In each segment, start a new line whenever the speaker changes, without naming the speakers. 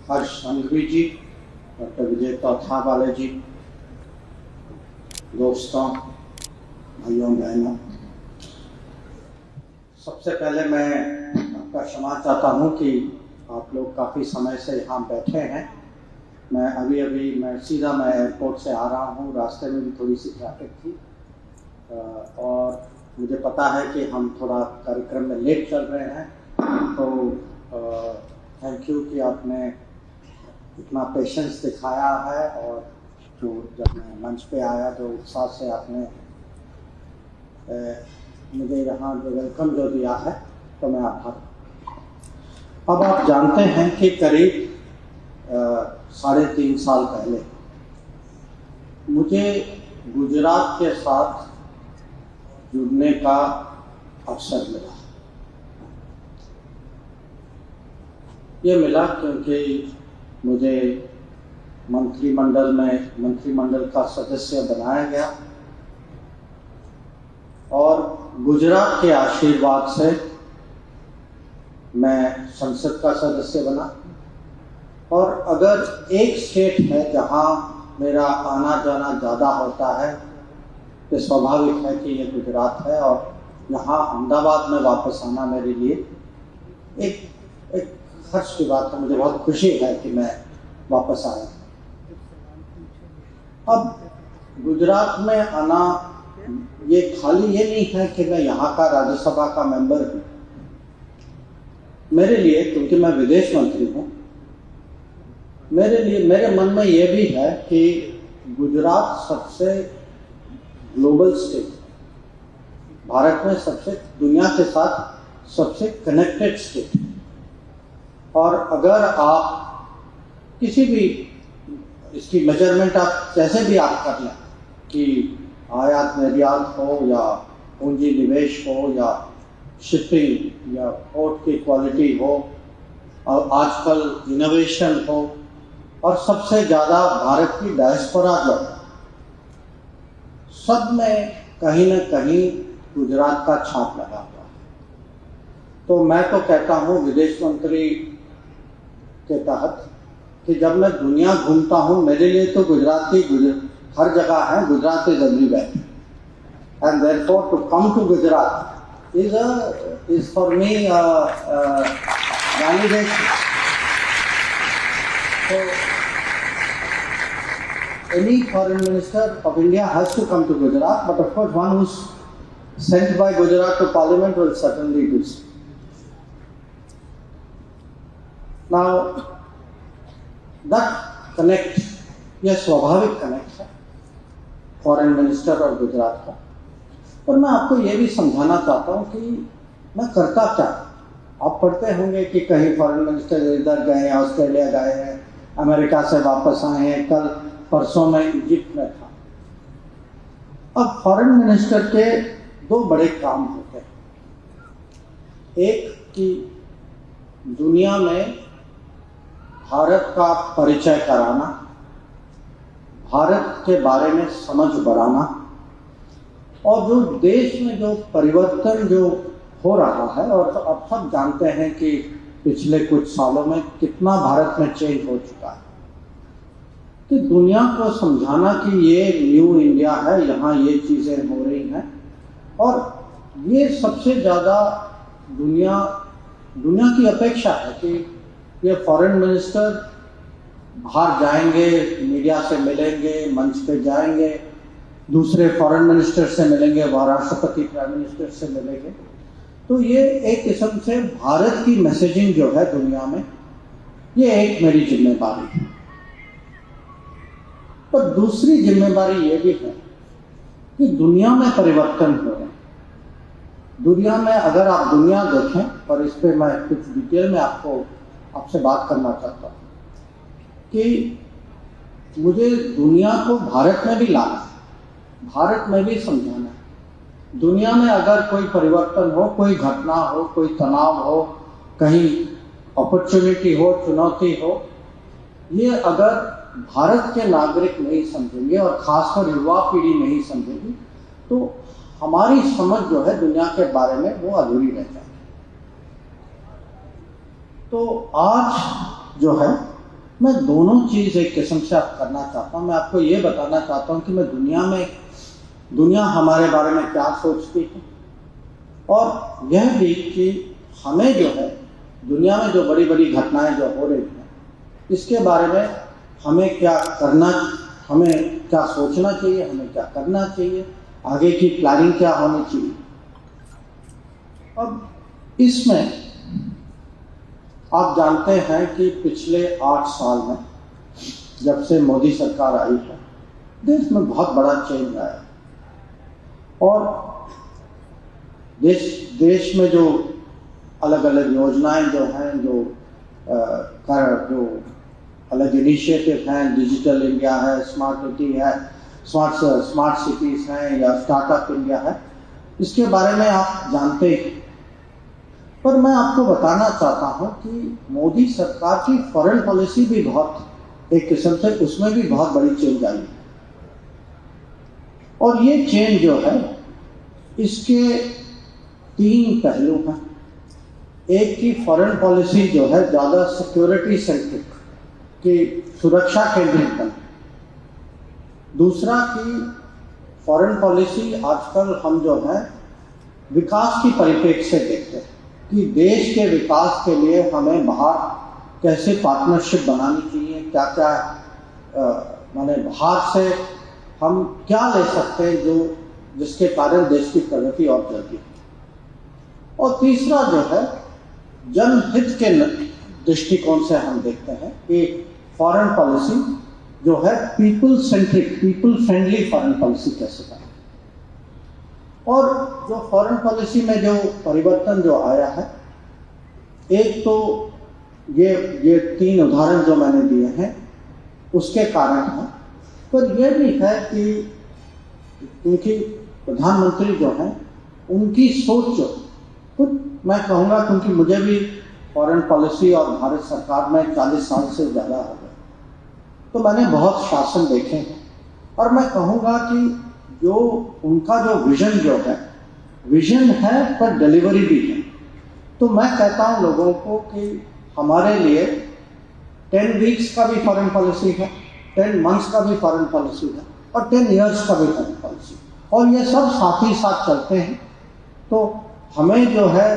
हर्ष संघवी जी, doctor विजय चौथा वाले जी, दोस्तों, भाइयों बहनों, सबसे पहले मैं आपका क्षमा चाहता हूँ कि आप लोग काफ़ी समय से यहाँ बैठे हैं। मैं सीधा एयरपोर्ट से आ रहा हूँ, रास्ते में भी थोड़ी सी ट्रैफिक थी और मुझे पता है कि हम थोड़ा कार्यक्रम में लेट चल रहे हैं, तो थैंक यू कि आपने इतना पेशेंस दिखाया है और जो जब मैं मंच पे आया जो उत्साह से आपने मुझे यहाँ जो वेलकम जो दिया है, तो मैं आभार। अब आप जानते हैं कि करीब 3.5 साल पहले मुझे गुजरात के साथ जुड़ने का अवसर मिला। ये मिला क्योंकि मुझे मंत्रिमंडल का सदस्य बनाया गया और गुजरात के आशीर्वाद से मैं संसद का सदस्य बना। और अगर एक स्टेट है जहां मेरा आना जाना ज़्यादा होता है तो स्वाभाविक है कि ये गुजरात है, और यहाँ अहमदाबाद में वापस आना मेरे लिए एक हर्ष की बात है। मुझे बहुत खुशी है कि मैं वापस आया। अब गुजरात में आना ये खाली ये नहीं है कि मैं यहाँ का राज्यसभा का मेंबर हूँ। मेरे लिए, क्योंकि मैं विदेश मंत्री हूँ, मेरे मन में ये भी है कि गुजरात सबसे ग्लोबल स्टेट, भारत में दुनिया के साथ सबसे कनेक्टेड स्टेट। और अगर आप किसी भी इसकी मेजरमेंट आप जैसे भी आप कर लें कि आयात निर्यात हो या पूंजी निवेश हो या शिपिंग या पोर्ट की क्वालिटी हो और आजकल इनोवेशन हो, और सबसे ज़्यादा भारत की डायस्पोरा जो है, सब में कहीं न कहीं गुजरात का छाप लगा हुआ है। तो मैं तो कहता हूँ विदेश मंत्री के तहत कि जब मैं दुनिया घूमता हूँ, मेरे लिए तो हर जगह है, Gujarat is everywhere, and therefore to come to Gujarat is for me validation. So any foreign minister of India has to come to Gujarat, but of course one who's sent by Gujarat to Parliament will certainly do so. Now that connect, यह स्वाभाविक connect है foreign minister और गुजरात का। पर मैं आपको ये भी समझाना चाहता हूँ कि मैं करता क्या। आप पढ़ते होंगे कि कहीं फॉरेन मिनिस्टर इधर गए, ऑस्ट्रेलिया गए हैं, अमेरिका से वापस आए हैं, कल परसों में इजिप्ट में था। अब फॉरेन मिनिस्टर के 2 बड़े काम होते हैं। एक कि दुनिया में भारत का परिचय कराना, भारत के बारे में समझ बढ़ाना, और जो देश में जो परिवर्तन जो हो रहा है, और अब सब जानते हैं कि पिछले कुछ सालों में कितना भारत में चेंज हो चुका है, कि दुनिया को समझाना कि ये न्यू इंडिया है, यहाँ ये चीज़ें हो रही हैं। और ये सबसे ज़्यादा दुनिया की अपेक्षा है कि ये फॉरेन मिनिस्टर बाहर जाएंगे, मीडिया से मिलेंगे, मंच पे जाएंगे, दूसरे फॉरेन मिनिस्टर से मिलेंगे, राष्ट्रपति प्राइम मिनिस्टर से मिलेंगे। तो ये एक किस्म से भारत की मैसेजिंग जो है दुनिया में, ये एक मेरी जिम्मेदारी है। पर दूसरी जिम्मेदारी ये भी है कि दुनिया में परिवर्तन हो रहे हैं। दुनिया में अगर आप दुनिया देखें, और इस पर मैं कुछ डिटेल में आपसे बात करना चाहता हूँ कि मुझे दुनिया को भारत में भी लाना है, भारत में भी समझाना है। दुनिया में अगर कोई परिवर्तन हो, कोई घटना हो, कोई तनाव हो, कहीं अपॉर्चुनिटी हो, चुनौती हो, ये अगर भारत के नागरिक नहीं समझेंगे और खासकर युवा पीढ़ी नहीं समझेगी, तो हमारी समझ जो है दुनिया के बारे में वो अधूरी रह जाएगी। तो आज जो है मैं दोनों चीज़ एक किस्म से आप करना चाहता हूँ। मैं आपको ये बताना चाहता हूँ कि मैं दुनिया हमारे बारे में क्या सोचती है, और यह भी कि हमें जो है दुनिया में जो बड़ी बड़ी घटनाएं जो हो रही हैं इसके बारे में हमें क्या करना, हमें क्या सोचना चाहिए, हमें क्या करना चाहिए, आगे की प्लानिंग क्या होनी चाहिए। अब इसमें आप जानते हैं कि पिछले 8 साल में जब से मोदी सरकार आई है देश में बहुत बड़ा चेंज आया, और देश में जो अलग अलग योजनाएं जो हैं, जो अलग इनिशिएटिव हैं, डिजिटल इंडिया है, स्मार्ट सिटी है, स्मार्ट सिटीज़ हैं या स्टार्टअप इंडिया है, इसके बारे में आप जानते हैं। पर मैं आपको बताना चाहता हूं कि मोदी सरकार की फॉरेन पॉलिसी भी बहुत एक किस्म से उसमें भी बहुत बड़ी चेंज आई है, और ये चेंज जो है इसके 3 पहलू हैं। एक की फॉरेन पॉलिसी जो है ज़्यादा सिक्योरिटी सेंट्रिक की सुरक्षा केंद्रित बनी। दूसरा की फॉरेन पॉलिसी आजकल हम जो है विकास की परिप्रेक्ष्य से देखते हैं कि देश के विकास के लिए हमें बाहर कैसे पार्टनरशिप बनानी चाहिए, क्या क्या माने बाहर से हम क्या ले सकते हैं जिसके कारण देश की प्रगति और जल्दी। और तीसरा जो है जनहित के दृष्टिकोण से हम देखते हैं कि फॉरेन पॉलिसी जो है people centric, people friendly foreign policy कैसे करें। और जो फॉरेन पॉलिसी में जो परिवर्तन जो आया है, एक तो ये 3 उदाहरण जो मैंने दिए हैं उसके कारण है, पर यह भी है कि उनकी प्रधानमंत्री जो हैं उनकी सोच जो मैं कहूँगा, क्योंकि मुझे भी फॉरेन पॉलिसी और भारत सरकार में 40 साल से ज़्यादा हो गए, तो मैंने बहुत शासन देखे हैं, और मैं कहूँगा कि जो उनका जो विजन है पर डिलीवरी भी है। तो मैं कहता हूँ लोगों को कि हमारे लिए 10 वीक्स का भी फॉरेन पॉलिसी है, 10 मंथ्स का भी फॉरेन पॉलिसी है, और 10 ईयर्स का भी फॉरेन पॉलिसी, और ये सब साथ ही साथ चलते हैं। तो हमें जो है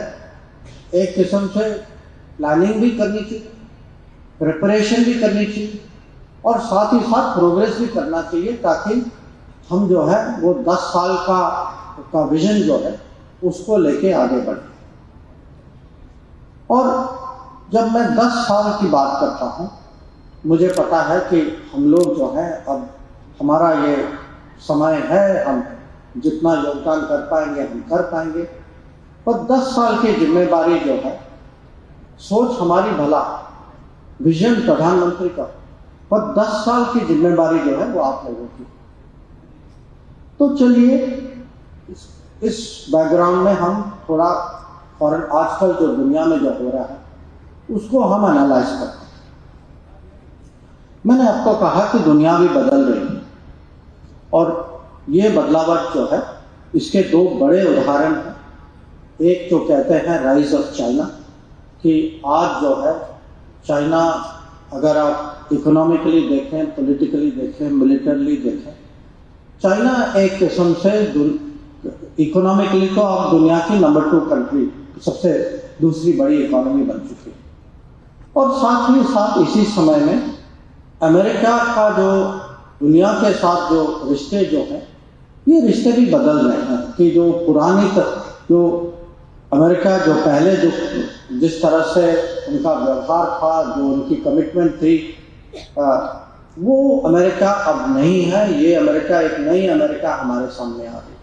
एक किस्म से प्लानिंग भी करनी चाहिए, प्रिपरेशन भी करनी चाहिए, और साथ ही साथ प्रोग्रेस भी करना चाहिए, ताकि हम जो है वो 10 साल का विजन जो है उसको लेके आगे बढ़े। और जब मैं 10 साल की बात करता हूँ, मुझे पता है कि हम लोग जो है अब हमारा ये समय है, हम जितना योगदान कर पाएंगे हम कर पाएंगे, पर 10 साल की जिम्मेदारी जो है, सोच हमारी भला, विजन प्रधानमंत्री का, पर 10 साल की जिम्मेदारी जो है वो आप लोगों की। तो चलिए इस बैकग्राउंड में हम थोड़ा फॉरेन आजकल जो दुनिया में जो हो रहा है उसको हम एनालाइज करते हैं। मैंने आपको कहा कि दुनिया भी बदल रही है, और ये बदलावट जो है इसके 2 बड़े उदाहरण हैं। एक तो कहते हैं राइज ऑफ चाइना, कि आज जो है चाइना, अगर आप इकोनॉमिकली देखें, पॉलिटिकली देखें, मिलिटरली देखें, चाइना एक किस्म से इकोनॉमिकली तो अब दुनिया की नंबर 2 कंट्री, सबसे दूसरी बड़ी इकोनॉमी बन चुकी है। और साथ ही साथ इसी समय में अमेरिका का जो दुनिया के साथ जो रिश्ते जो हैं, ये रिश्ते भी बदल रहे हैं। कि जो पुरानी जो अमेरिका जो पहले जिस तरह से उनका व्यवहार था, जो उनकी कमिटमेंट थी, वो अमेरिका अब नहीं है। ये अमेरिका, एक नई अमेरिका हमारे सामने आ रही है।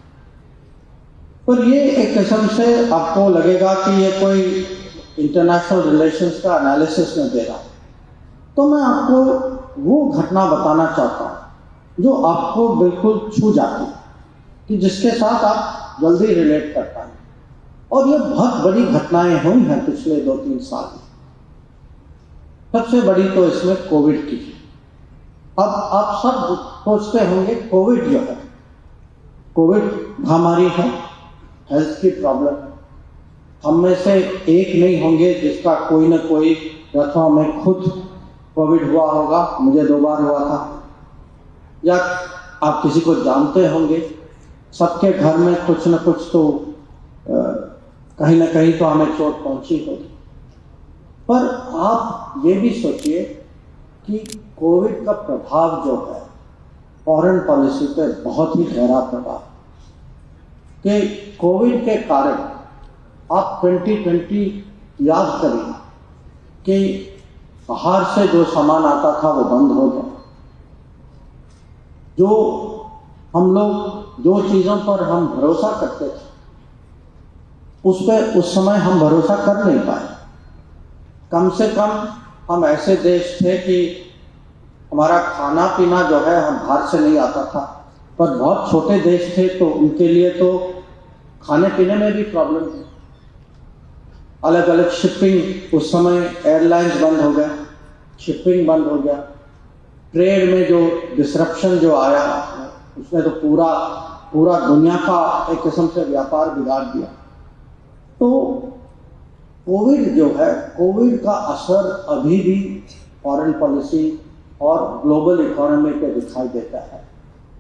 पर ये एक किस्म से आपको लगेगा कि ये कोई इंटरनेशनल रिलेशंस का एनालिसिस में दे रहा है। तो मैं आपको वो घटना बताना चाहता हूँ जो आपको बिल्कुल छू जाती है, कि जिसके साथ आप जल्दी रिलेट कर पाएंगे। और ये बहुत बड़ी घटनाएं हुई हैं पिछले 2-3 साल में। सबसे बड़ी तो इसमें कोविड की। अब आप सब सोचते होंगे कोविड जो है, कोविड महामारी है, हेल्थ की प्रॉब्लम, हम में से एक नहीं होंगे जिसका कोई ना कोई अथवा मैं खुद कोविड हुआ होगा, मुझे 2 बार हुआ था, या आप किसी को जानते होंगे, सबके घर में कुछ न कुछ तो कहीं ना कहीं तो हमें चोट पहुंची होगी। पर आप ये भी सोचिए कि कोविड का प्रभाव जो है फॉरेन पॉलिसी पे बहुत ही गहरा प्रभाव, कि कोविड के कारण आप 2020 याद करिए कि बाहर से जो सामान आता था वो बंद हो गया। जो हम लोग जो चीज़ों पर हम भरोसा करते थे उस पर उस समय हम भरोसा कर नहीं पाए। कम से कम हम ऐसे देश थे कि हमारा खाना पीना जो है हम बाहर से नहीं आता था, पर बहुत छोटे देश थे तो उनके लिए तो खाने पीने में भी प्रॉब्लम थी। अलग अलग शिपिंग, उस समय एयरलाइंस बंद हो गया, शिपिंग बंद हो गया, ट्रेड में जो डिसरप्शन जो आया उसने तो पूरा दुनिया का एक किस्म से व्यापार बिगाड़ दिया। तो कोविड जो है, कोविड का असर अभी भी फॉरेन पॉलिसी और ग्लोबल इकोनॉमी पे दिखाई देता है,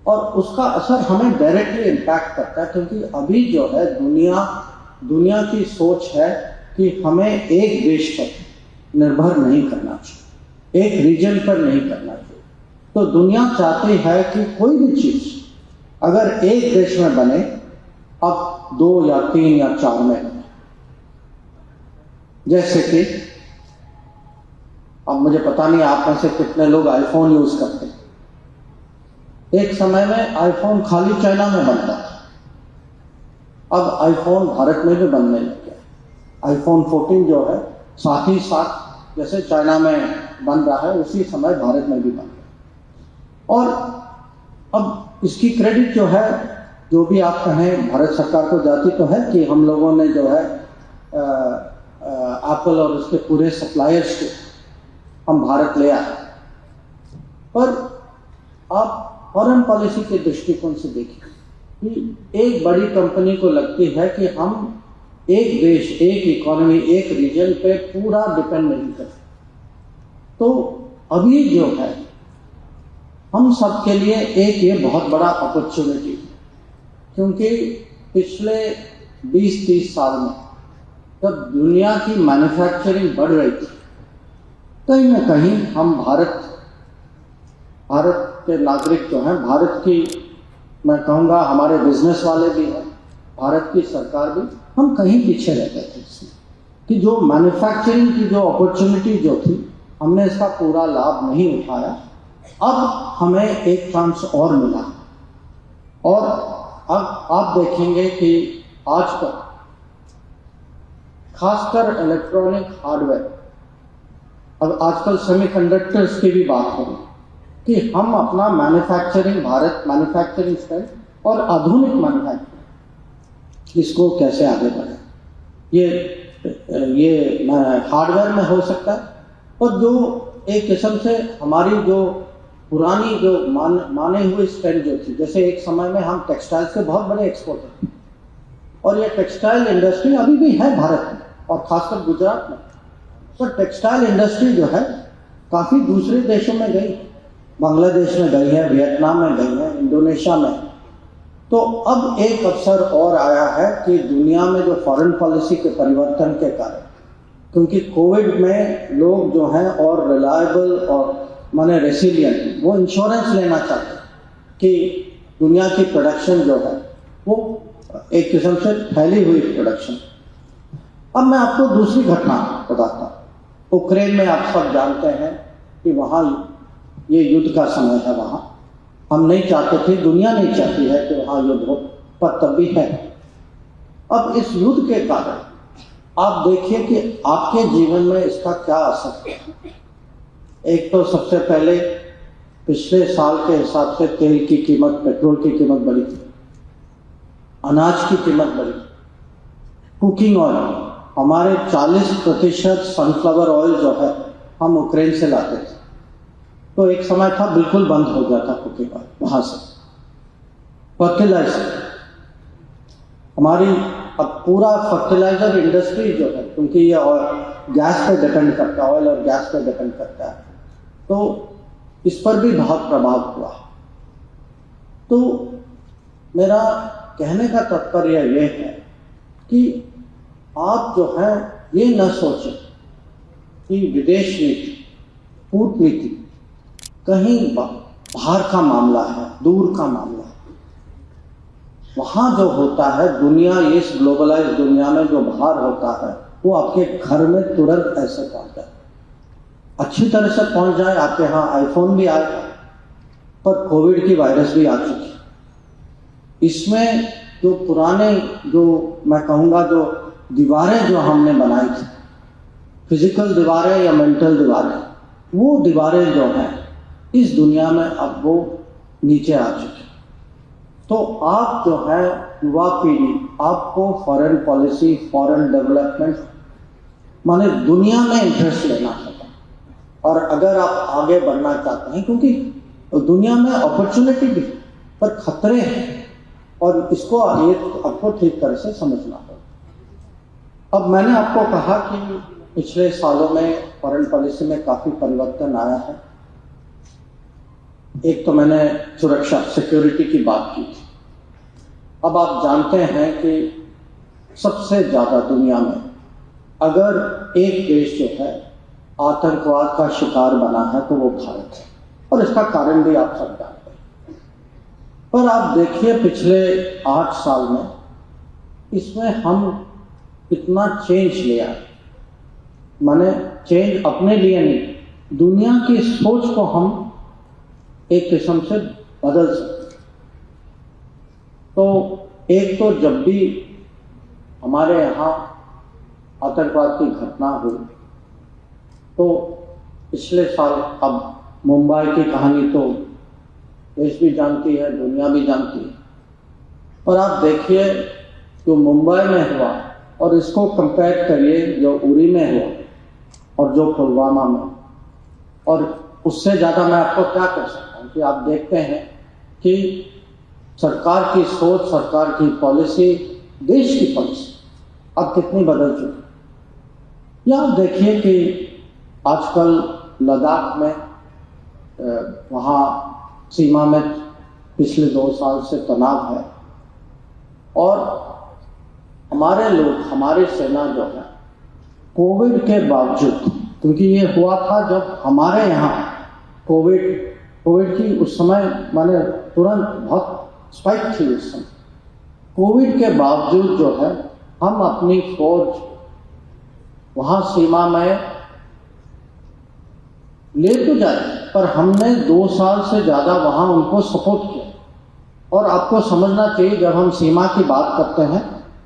और उसका असर हमें डायरेक्टली इम्पैक्ट करता है, क्योंकि अभी जो है दुनिया की सोच है कि हमें एक देश पर निर्भर नहीं करना चाहिए, एक रीजन पर नहीं करना चाहिए। तो दुनिया चाहती है कि कोई भी चीज़ अगर एक देश में बने, अब 2 या 3 या 4 में बने। जैसे कि अब मुझे पता नहीं आप में से कितने लोग आईफोन यूज करते हैं। एक समय में आईफोन खाली चाइना में बनता था, अब आईफोन भारत में भी बनने लग गया। आईफोन 14 जो है साथ ही साथ जैसे चाइना में बन रहा है उसी समय भारत में भी बन गया। और अब इसकी क्रेडिट जो है, जो भी आप कहें, भारत सरकार को जाती तो है कि हम लोगों ने जो है एप्पल और उसके पूरे सप्लायर्स को हम भारत ले आए। पर आप फॉरेन पॉलिसी के दृष्टिकोण से देखिए कि एक बड़ी कंपनी को लगती है कि हम एक देश, एक इकोनॉमी, एक रीजन पे पूरा डिपेंड नहीं करते। तो अभी जो है हम सब के लिए एक ये बहुत बड़ा अपॉर्चुनिटी है, क्योंकि पिछले 20-30 साल में जब दुनिया की मैन्युफैक्चरिंग बढ़ रही थी, कहीं ना कहीं हम भारत के नागरिक जो हैं, भारत की, मैं कहूँगा हमारे बिजनेस वाले भी हैं, भारत की सरकार भी, हम कहीं पीछे रह गए थे इसमें, कि जो मैन्युफैक्चरिंग की जो अपॉर्चुनिटी जो थी हमने इसका पूरा लाभ नहीं उठाया। अब हमें एक चांस और मिला, और अब आप देखेंगे कि आजकल खासकर इलेक्ट्रॉनिक हार्डवेयर, अब आजकल सेमीकंडक्टर्स की भी बात होगी कि हम अपना मैन्युफैक्चरिंग, भारत मैन्युफैक्चरिंग स्ट्रेंथ और आधुनिक मैन्युफैक्चरिंग, इसको कैसे आगे बढ़े। ये हार्डवेयर में हो सकता है, और जो एक किस्म से हमारी जो पुरानी जो माने हुए स्ट्रेंथ जो थी, जैसे एक समय में हम टेक्सटाइल्स के बहुत बड़े एक्सपोर्टर थे, और ये टेक्सटाइल इंडस्ट्री अभी भी है भारत में और खासकर गुजरात में। तो टेक्सटाइल इंडस्ट्री जो है काफ़ी दूसरे देशों में गई, बांग्लादेश में गई है, वियतनाम में गई है, इंडोनेशिया में। तो अब एक अवसर और आया है कि दुनिया में जो फॉरेन पॉलिसी के परिवर्तन के कारण, क्योंकि कोविड में लोग जो हैं और रिलायबल और माने रेसिलिएंट, वो इंश्योरेंस लेना चाहते हैं कि दुनिया की प्रोडक्शन जो है वो एक किस्म से फैली हुई प्रोडक्शन। अब मैं आपको दूसरी घटना बताता हूँ। उक्रेन में आप सब जानते हैं कि वहाँ ये युद्ध का समय है, वहाँ हम नहीं चाहते थे, दुनिया नहीं चाहती है कि वहाँ युद्ध हो, पर तब भी है। अब इस युद्ध के कारण आप देखिए कि आपके जीवन में इसका क्या असर है। एक तो सबसे पहले पिछले साल के हिसाब से तेल की कीमत, पेट्रोल की कीमत बढ़ी थी, अनाज की कीमत बढ़ी, कुकिंग ऑयल, हमारे 40% सनफ्लावर ऑयल जो है हम यूक्रेन से लाते थे, तो एक समय था बिल्कुल बंद हो गया था कुकिंग ऑयल वहाँ से। फर्टिलाइजर, हमारी अब पूरा फर्टिलाइजर इंडस्ट्री जो है, क्योंकि ये गैस पे डिपेंड करता है, ऑयल और गैस पे डिपेंड करता है, तो इस पर भी बहुत प्रभाव हुआ। तो मेरा कहने का तात्पर्य ये है कि आप जो है ये न सोचें कि विदेश नीति, कूट नीति कहीं बाहर का मामला है, दूर का मामला है। वहाँ जो होता है दुनिया, इस ग्लोबलाइज दुनिया में जो बाहर होता है वो आपके घर में तुरंत ऐसे पहुँच जाए, अच्छी तरह से पहुँच जाए। आपके यहाँ आईफोन भी आएगा, पर कोविड की वायरस भी आ चुकी। इसमें जो पुराने, जो मैं कहूँगा जो दीवारें जो हमने बनाई थी, फिजिकल दीवारें या मेंटल दीवारें, वो दीवारें जो हैं इस दुनिया में अब वो नीचे आ चुकी। तो आप जो है युवा पीढ़ी, आपको फॉरेन पॉलिसी, फॉरेन डेवलपमेंट माने दुनिया में इंटरेस्ट लेना चाहिए। और अगर आप आगे बढ़ना चाहते हैं, क्योंकि दुनिया में अपॉर्चुनिटी भी पर खतरे हैं, और इसको आपको ठीक तरह से समझना होगा। अब मैंने आपको कहा कि पिछले सालों में फॉरेन पॉलिसी में काफ़ी परिवर्तन आया है। एक तो मैंने सुरक्षा, सिक्योरिटी की बात की थी। अब आप जानते हैं कि सबसे ज़्यादा दुनिया में अगर एक देश जो है आतंकवाद का शिकार बना है तो वो भारत है, और इसका कारण भी आप सब जानते हैं। पर आप देखिए पिछले 8 साल में इसमें हम कितना चेंज ले आए। माने चेंज अपने लिए नहीं, दुनिया की सोच को हम एक किस्म से बदल सकते। तो एक तो जब भी हमारे यहाँ आतंकवाद की घटना हुई तो पिछले साल, अब मुंबई की कहानी तो देश भी जानती है, दुनिया भी जानती है, पर आप देखिए जो मुंबई में हुआ और इसको कंपेयर करिए जो उरी में हुआ और जो पुलवामा में, और उससे ज़्यादा मैं आपको क्या कर सकता हूँ कि आप देखते हैं कि सरकार की सोच, सरकार की पॉलिसी, देश की पॉलिसी अब कितनी बदल चुकी। या आप देखिए कि आजकल लद्दाख में वहाँ सीमा में पिछले 2 साल से तनाव है, और हमारे लोग, हमारी सेना जो है कोविड के बावजूद, क्योंकि ये हुआ था जब हमारे यहाँ कोविड की उस समय माने तुरंत बहुत स्पाइक थी उस समय, कोविड के बावजूद जो है हम अपनी फौज वहाँ सीमा में ले तो जाए, पर हमने 2 साल से ज़्यादा वहाँ उनको सपोर्ट किया। और आपको समझना चाहिए जब हम सीमा की बात करते हैं,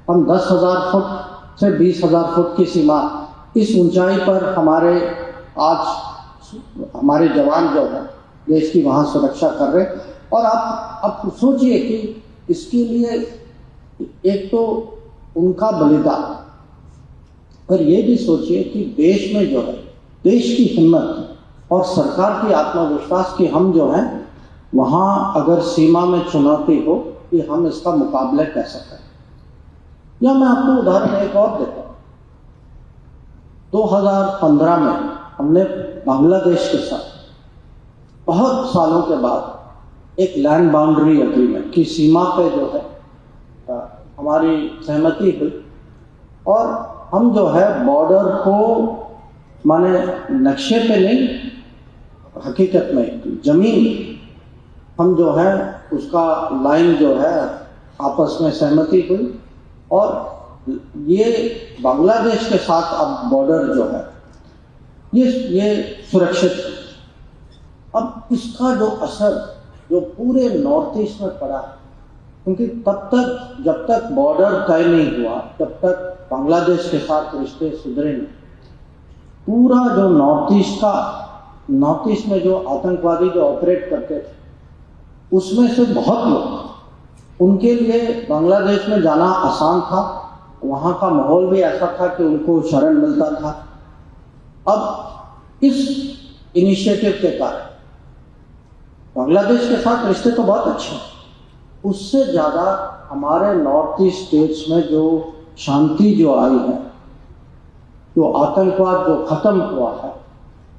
हम 10,000 फुट से 20,000 फुट की सीमा, इस ऊंचाई पर आज हमारे जवान जो है देश की वहाँ सुरक्षा कर रहे। और आप सोचिए कि इसके लिए एक तो उनका बलिदान, पर ये भी सोचिए कि देश में जो है देश की हिम्मत और सरकार की आत्मविश्वास कि हम जो हैं वहाँ अगर सीमा में चुनौती हो कि हम इसका मुकाबला कैसे करें। या मैं आपको उदाहरण एक और देता हूँ। 2015 में हमने बांग्लादेश के साथ बहुत सालों के बाद एक लैंड बाउंड्री एग्रीमेंट की सीमा पे जो है हमारी सहमति हुई, और हम जो है बॉर्डर को माने नक्शे पे नहीं, हकीकत में जमीन हम जो है उसका लाइन जो है आपस में सहमति हुई, और ये बांग्लादेश के साथ अब बॉर्डर जो है ये सुरक्षित है। अब इसका जो असर जो पूरे नॉर्थ ईस्ट में पड़ा, क्योंकि तब तक जब तक बॉर्डर तय नहीं हुआ, जब तक बांग्लादेश के साथ रिश्ते सुधरे नहीं, पूरा जो नॉर्थ ईस्ट में जो आतंकवादी जो ऑपरेट करते थे उसमें से बहुत लोग, उनके लिए बांग्लादेश में जाना आसान था, वहाँ का माहौल भी ऐसा था कि उनको शरण मिलता था। अब इस इनिशिएटिव के कारण बांग्लादेश के साथ रिश्ते तो बहुत अच्छे हैं, उससे ज़्यादा हमारे नॉर्थ ईस्ट स्टेट्स में जो शांति जो आई है, जो आतंकवाद जो खत्म हुआ है,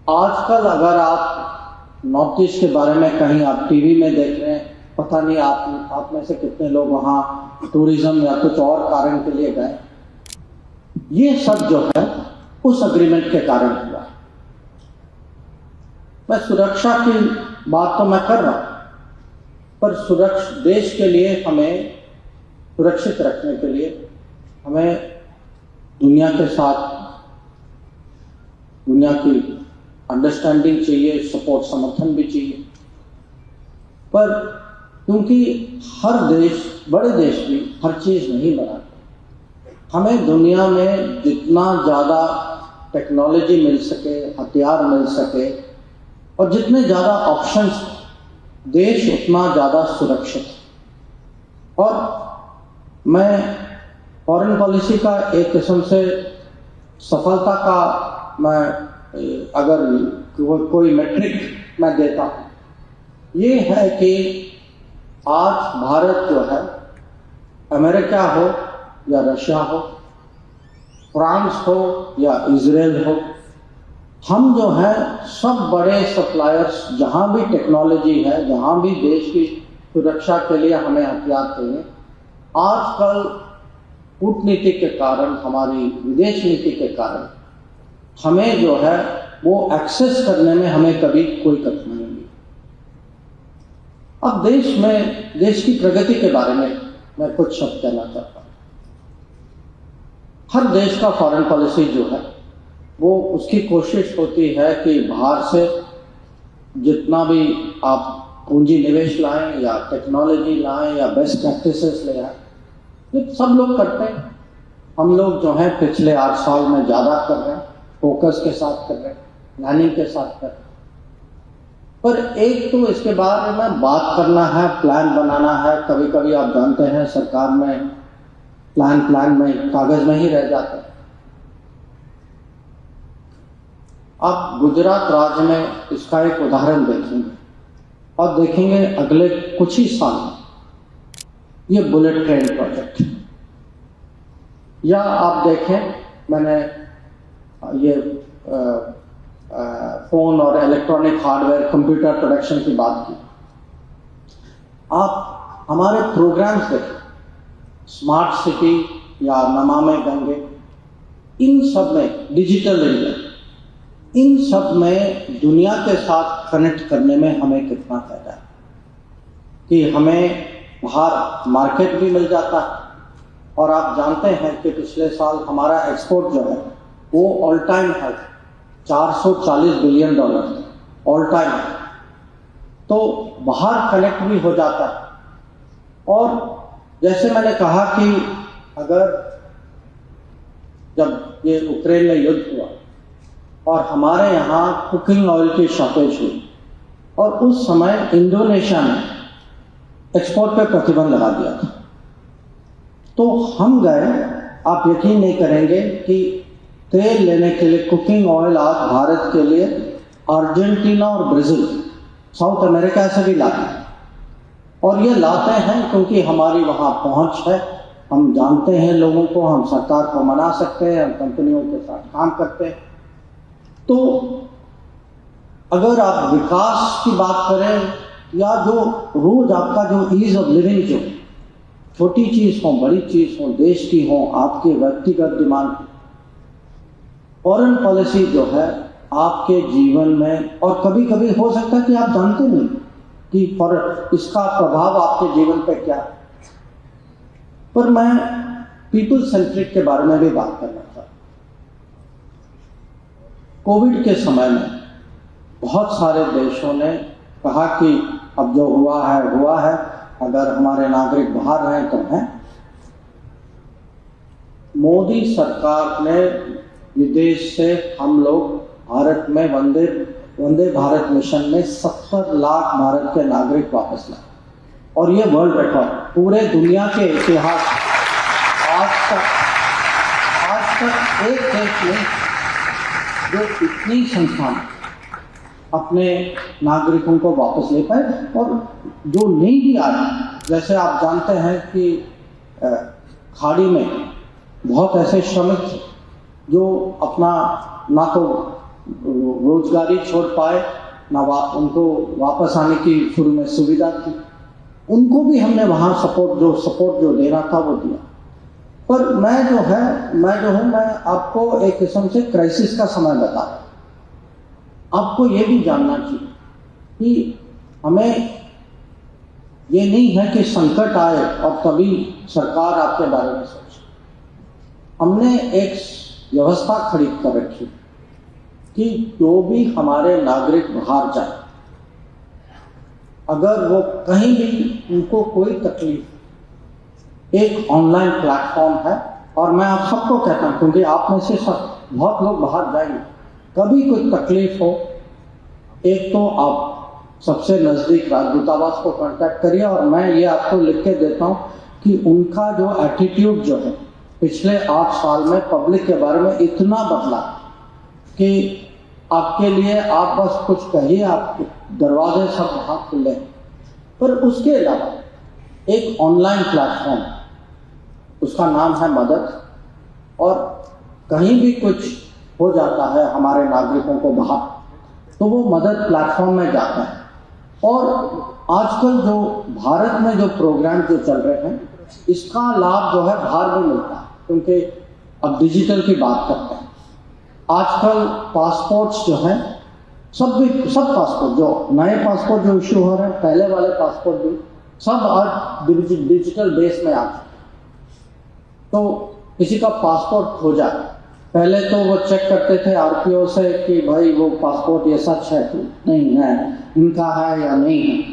आजकल अगर आप नॉर्थ ईस्ट के बारे में कहीं आप टीवी में देख रहे हैं, पता नहीं आप में से कितने लोग वहाँ टूरिज्म या कुछ और कारण के लिए गए। ये सब जो है उस एग्रीमेंट के कारण हुआ। मैं सुरक्षा की बात तो मैं कर रहा हूँ, पर देश के लिए हमें सुरक्षित रखने के लिए हमें दुनिया के साथ दुनिया की अंडरस्टैंडिंग चाहिए, सपोर्ट समर्थन भी चाहिए। पर क्योंकि हर देश, बड़े देश भी हर चीज़ नहीं बनाते, हमें दुनिया में जितना ज़्यादा टेक्नोलॉजी मिल सके, हथियार मिल सके और जितने ज़्यादा ऑप्शंस देश उतना ज़्यादा सुरक्षित। और मैं फॉरेन पॉलिसी का एक किस्म से सफलता का मैं अगर कोई मैट्रिक मैं देता हूँ, ये है कि आज भारत जो है, अमेरिका हो या रशिया हो, फ्रांस हो या इजराइल हो, हम जो है सब बड़े सप्लायर्स, जहाँ भी टेक्नोलॉजी है, जहाँ भी देश की सुरक्षा के लिए हमें हथियार चाहिए, आजकल कूटनीति के कारण, हमारी विदेश नीति के कारण हमें जो है वो एक्सेस करने में हमें कभी कोई कठिनाई नहीं। अब देश की प्रगति के बारे में मैं कुछ शब्द कहना चाहता हूँ। हर देश का फॉरेन पॉलिसी जो है वो उसकी कोशिश होती है कि बाहर से जितना भी आप पूंजी निवेश लाएं या टेक्नोलॉजी लाएं या बेस्ट प्रैक्टिसेस ले आए, ये सब लोग करते हैं। हम लोग जो है पिछले 8 साल में ज़्यादा कर रहे हैं, फोकस के साथ कर रहे हैं, प्लानिंग के साथ कर रहे हैं। पर एक तो इसके बारे में बात करना है, प्लान बनाना है। कभी कभी आप जानते हैं सरकार में प्लान में कागज में ही रह जाते हैं। आप गुजरात राज्य में इसका एक उदाहरण देखेंगे और देखेंगे अगले कुछ ही साल में ये बुलेट ट्रेन प्रोजेक्ट, या आप देखें, मैंने ये फोन और इलेक्ट्रॉनिक हार्डवेयर, कंप्यूटर प्रोडक्शन की बात की। आप हमारे प्रोग्राम्स देखें, स्मार्ट सिटी या नमामि गंगे, इन सब में, डिजिटल इंडिया, इन सब में दुनिया के साथ कनेक्ट करने में हमें कितना फायदा है कि हमें बाहर मार्केट भी मिल जाता है। और आप जानते हैं कि पिछले साल हमारा एक्सपोर्ट जो है वो ऑल टाइम है, $440 बिलियन ऑल टाइम है। तो बाहर कनेक्ट भी हो जाता है। और जैसे मैंने कहा कि अगर जब ये यूक्रेन में युद्ध हुआ और हमारे यहाँ कुकिंग ऑयल की शॉर्टेज हुई और उस समय इंडोनेशिया ने एक्सपोर्ट पे प्रतिबंध लगा दिया था, तो हम गए, आप यकीन नहीं करेंगे कि तेल लेने के लिए, कुकिंग ऑयल आज भारत के लिए अर्जेंटीना और ब्राज़ील, साउथ अमेरिका से भी लाते हैं। और ये लाते हैं क्योंकि हमारी वहाँ पहुँच है, हम जानते हैं लोगों को, हम सरकार को मना सकते हैं, हम कंपनियों के साथ काम करते हैं। तो अगर आप विकास की बात करें या जो रोज आपका जो ईज ऑफ लिविंग, जो छोटी चीज़ हो, बड़ी चीज़ हो, देश की हो, आपके व्यक्तिगत डिमांड, फॉरेन पॉलिसी जो है आपके जीवन में, और कभी कभी हो सकता है कि आप जानते नहीं कि इसका प्रभाव आपके जीवन पे क्या है। पर मैं पीपल सेंट्रिक के बारे में भी बात करना चाहता हूँ। कोविड के समय में बहुत सारे देशों ने कहा कि अब जो हुआ है, अगर हमारे नागरिक बाहर हैं तो हैं। मोदी सरकार ने विदेश से हम लोग भारत में वंदे भारत मिशन में 70 लाख भारत के नागरिक वापस लाए, और ये वर्ल्ड रिकॉर्ड पूरे दुनिया के इतिहास। आज तक एक देश में जो इतनी संख्या में अपने नागरिकों को वापस ले पाए, और जो नहीं भी आए, जैसे आप जानते हैं कि खाड़ी में बहुत ऐसे श्रमिक थे जो अपना ना तो रोजगारी छोड़ पाए उनको वापस आने की शुरू में सुविधा थी, उनको भी हमने वहाँ सपोर्ट जो देना था वो दिया। पर मैं जो हूँ मैं आपको एक किस्म से क्राइसिस का समय बता रहा हूँ। आपको ये भी जानना चाहिए कि हमें ये नहीं है कि संकट आए और तभी सरकार आपके बारे में सोचे। हमने एक व्यवस्था खड़ी कर रखी कि जो भी हमारे नागरिक बाहर जाए, अगर वो कहीं भी उनको कोई तकलीफ, एक ऑनलाइन प्लेटफॉर्म है। और मैं आप सबको कहता हूँ, क्योंकि आप में से बहुत लोग बाहर जाएंगे, कभी कोई तकलीफ हो, एक तो आप सबसे नज़दीक राजदूतावास को कांटेक्ट करिए। और मैं ये आपको लिख के देता हूँ कि उनका जो एटीट्यूड जो है पिछले 8 साल में पब्लिक के बारे में इतना बदला कि आपके लिए आप बस कुछ कहिए, आपके दरवाजे सब वहाँ खुले। पर उसके अलावा एक ऑनलाइन प्लेटफॉर्म, उसका नाम है मदद, और कहीं भी कुछ हो जाता है हमारे नागरिकों को बाहर, तो वो मदद प्लेटफॉर्म में जाता है। और आजकल जो भारत में जो प्रोग्राम जो चल रहे हैं, इसका लाभ जो है बाहर भी मिलता है, क्योंकि अब डिजिटल की बात करते हैं। आजकल पासपोर्ट्स जो हैं, सब पासपोर्ट, जो नए पासपोर्ट जो इशू हो रहे हैं, पहले वाले पासपोर्ट भी सब आज डिजिटल बेस में आ चुके हैं। तो किसी का पासपोर्ट खो जाए, पहले तो वो चेक करते थे आरपीओ से कि भाई वो पासपोर्ट ये सच है कि नहीं है, इनका है या नहीं है।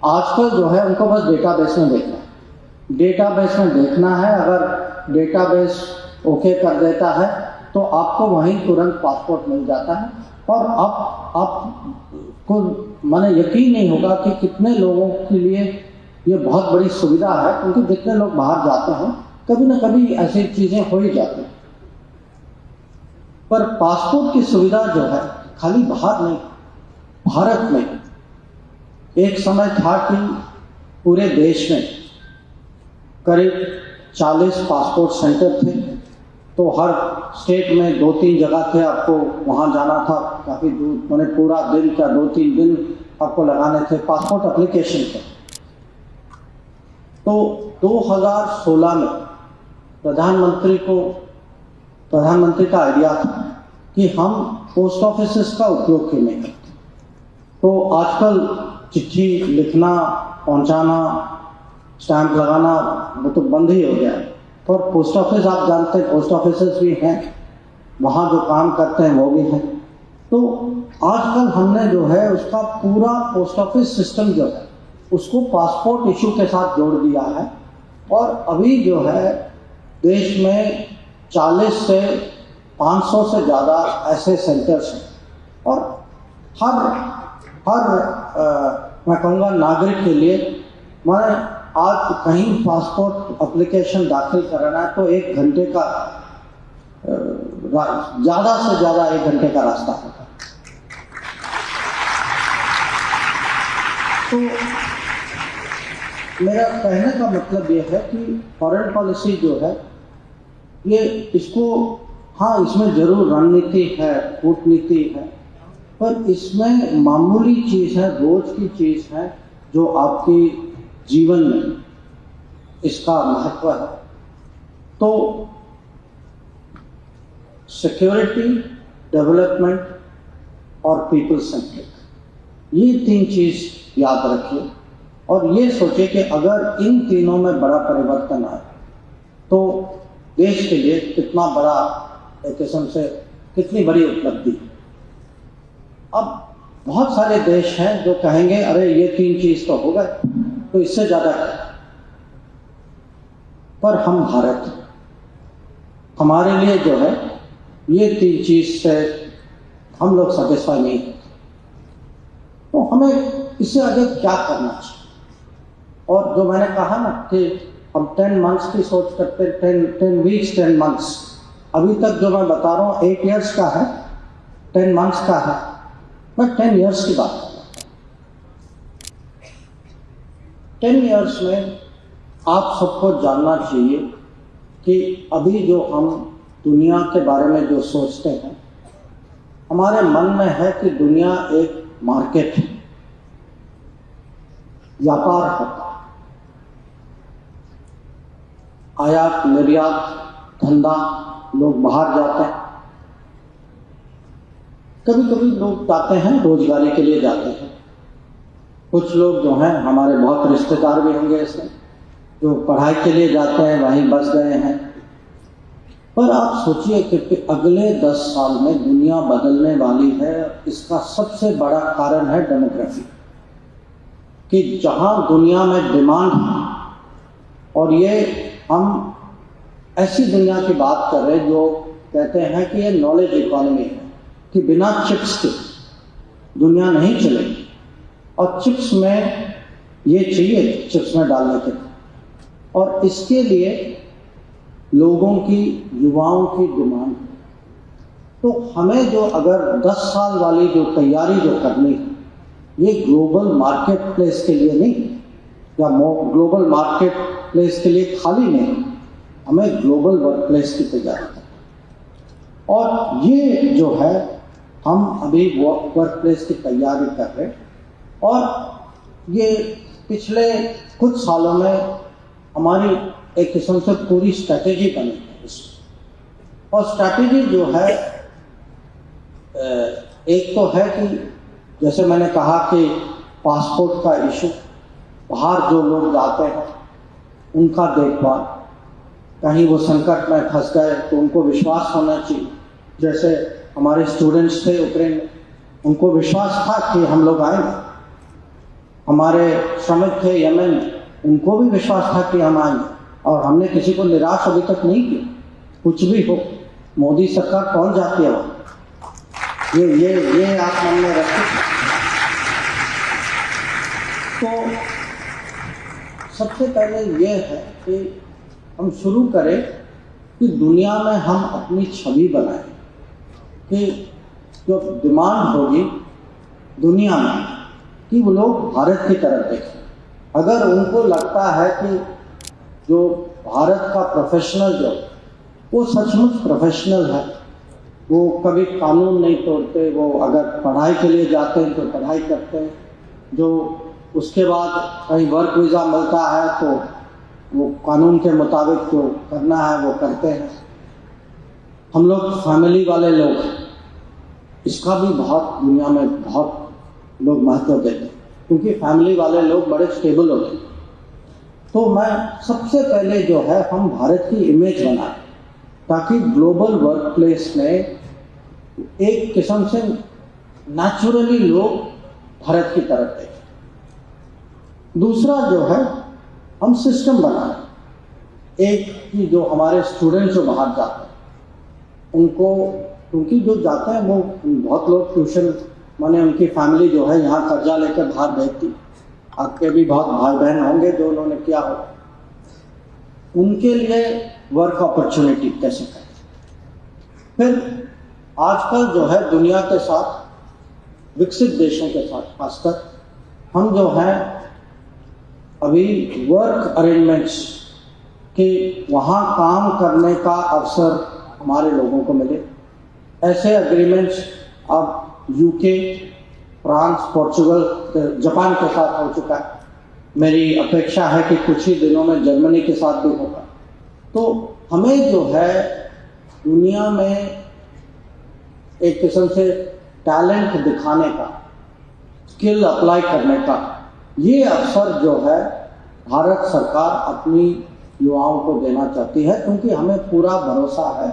आजकल जो है उनको बस डेटाबेस में देखना है, डेटाबेस में देखना है। अगर डेटाबेस ओके कर देता है तो आपको वहीं तुरंत पासपोर्ट मिल जाता है। और आपको माने यकीन नहीं होगा कि कितने लोगों के लिए ये बहुत बड़ी सुविधा है, क्योंकि जितने लोग बाहर जाते हैं कभी ना कभी ऐसी चीज़ें हो ही जाती हैं। पर पासपोर्ट की सुविधा जो है खाली बाहर नहीं, भारत में एक समय था कि पूरे देश में करीब 40 पासपोर्ट सेंटर थे। तो हर स्टेट में 2-3 जगह थे, आपको वहाँ जाना था काफ़ी दूर, मैंने पूरा दिन का 2-3 दिन आपको लगाने थे पासपोर्ट एप्लीकेशन पे। तो 2016 में प्रधानमंत्री का आइडिया था कि हम पोस्ट ऑफिस का उपयोग क्यों नहीं करते। तो आजकल चिट्ठी लिखना, पहुंचाना, स्टैंप लगाना वो तो बंद ही हो गया है। और पोस्ट ऑफिस आप जानते हैं, पोस्ट ऑफिस भी हैं, वहाँ जो काम करते हैं वो भी हैं। तो आजकल हमने जो है उसका पूरा पोस्ट ऑफिस सिस्टम जो है उसको पासपोर्ट इशू के साथ जोड़ दिया है। और अभी जो है देश में 40 से 500 से ज़्यादा ऐसे सेंटर्स हैं। और मैं कहूँगा नागरिक के लिए, मैं आज कहीं पासपोर्ट एप्लीकेशन दाखिल कराना है तो 1 घंटे का, ज़्यादा से ज़्यादा 1 घंटे का रास्ता होगा। तो मेरा कहने का मतलब ये है कि फॉरेन पॉलिसी जो है ये, इसको हाँ इसमें जरूर रणनीति है, कूटनीति है, पर इसमें मामूली चीज़ है, रोज की चीज़ है जो आपकी जीवन में इसका महत्व है। तो सिक्योरिटी, डेवलपमेंट और पीपल सेंट्रिक, ये 3 चीज़ याद रखिए। और ये सोचिए कि अगर इन तीनों में बड़ा परिवर्तन आए तो देश के लिए कितना बड़ा, एक किस्म से कितनी बड़ी उपलब्धि। अब बहुत सारे देश हैं जो कहेंगे अरे ये 3 चीज़ तो हो गए, तो इससे ज़्यादा क्या। पर हम भारत, हमारे लिए जो है ये 3 चीज़ से हम लोग सेटिस्फाई नहीं होते। तो हमें इससे आगे क्या करना चाहिए। और जो मैंने कहा ना कि हम 10 मंथ्स की सोच करते, 10 वीक्स 10 मंथ्स, अभी तक जो मैं बता रहा हूँ 8 इयर्स का है, 10 मंथ्स का है, मैं 10 इयर्स की बात कर रहा हूँ। 10 इयर्स में आप सबको जानना चाहिए कि अभी जो हम दुनिया के बारे में जो सोचते हैं, हमारे मन में है कि दुनिया एक मार्केट है, व्यापार होता है, आयात निर्यात धंधा, लोग बाहर जाते हैं, कभी कभी लोग जाते हैं रोजगारी के लिए जाते हैं, कुछ लोग जो हैं हमारे बहुत रिश्तेदार भी होंगे इसमें जो पढ़ाई के लिए जाते हैं, वहीं बस गए हैं। पर आप सोचिए कि अगले 10 साल में दुनिया बदलने वाली है। इसका सबसे बड़ा कारण है डेमोग्राफी, कि जहां दुनिया में डिमांड है, और ये हम ऐसी दुनिया की बात कर रहे हैं जो कहते हैं कि ये नॉलेज इकोनॉमी है, कि बिना चिप्स के दुनिया नहीं चलेगी, और चिप्स में ये चाहिए चिप्स में डालने के लिए, और इसके लिए लोगों की, युवाओं की डिमांड है। तो हमें जो अगर 10 साल वाली जो तैयारी जो करनी है, ये ग्लोबल मार्केट प्लेस के लिए नहीं, या ग्लोबल मार्केट प्लेस के लिए खाली नहीं, हमें ग्लोबल वर्क प्लेस की तैयारी करनी है। और ये जो है हम अभी वर्क प्लेस की तैयारी कर रहे हैं, और ये पिछले कुछ सालों में हमारी एक किस्म से पूरी स्ट्रैटेजी बनी है इसमें। और स्ट्रैटेजी जो है, एक तो है कि जैसे मैंने कहा कि पासपोर्ट का इशू, बाहर जो लोग जाते हैं उनका देखभाल, कहीं वो संकट में फंस गए तो उनको विश्वास होना चाहिए। जैसे हमारे स्टूडेंट्स थे यूक्रेन में, उनको विश्वास था कि हम लोग आएंगे। हमारे श्रमिक थे यमन में, उनको भी विश्वास था कि हम आएंगे, और हमने किसी को निराश अभी तक नहीं किया। कुछ भी हो, मोदी सरकार पहुंच जाती है वहाँ, ये आप मन में रखें। तो सबसे पहले ये है कि हम शुरू करें कि दुनिया में हम अपनी छवि बनाएं, कि जो डिमांड होगी दुनिया में कि वो लोग भारत की तरफ देखें। अगर उनको लगता है कि जो भारत का प्रोफेशनल जो वो सचमुच प्रोफेशनल है, वो कभी कानून नहीं तोड़ते, वो अगर पढ़ाई के लिए जाते हैं तो पढ़ाई करते हैं, जो उसके बाद कहीं वर्क वीज़ा मिलता है तो वो कानून के मुताबिक जो करना है वो करते हैं। हम लोग फैमिली वाले लोग, इसका भी बहुत दुनिया में बहुत लोग महत्व देते हैं, क्योंकि फैमिली वाले लोग बड़े स्टेबल होते हैं। तो मैं सबसे पहले जो है हम भारत की इमेज बनाएं, ताकि ग्लोबल वर्क प्लेस में एक किस्म से नेचुरली लोग भारत की तरफ देखें। दूसरा जो है हम सिस्टम बनाएं, एक कि जो हमारे स्टूडेंट्स जो बाहर जाते हैं उनको, क्योंकि जो जाते हैं वो बहुत लोग ट्यूशन, माने उनकी फैमिली जो है यहाँ कर्जा लेकर बाहर भेजती, आपके भी बहुत भाई बहन होंगे जो उन्होंने किया हो, उनके लिए वर्क अपॉर्चुनिटी कैसे करें। फिर आजकल जो है दुनिया के साथ, विकसित देशों के साथ खासकर, हम जो है अभी वर्क अरेंजमेंट्स कि वहाँ काम करने का अवसर हमारे लोगों को मिले, ऐसे एग्रीमेंट्स अब यूके, फ्रांस, पोर्चुगल, जापान के साथ हो चुका है। मेरी अपेक्षा है कि कुछ ही दिनों में जर्मनी के साथ भी होगा। तो हमें जो है दुनिया में एक किस्म से टैलेंट दिखाने का, स्किल अप्लाई करने का, ये अवसर जो है भारत सरकार अपनी युवाओं को देना चाहती है, क्योंकि हमें पूरा भरोसा है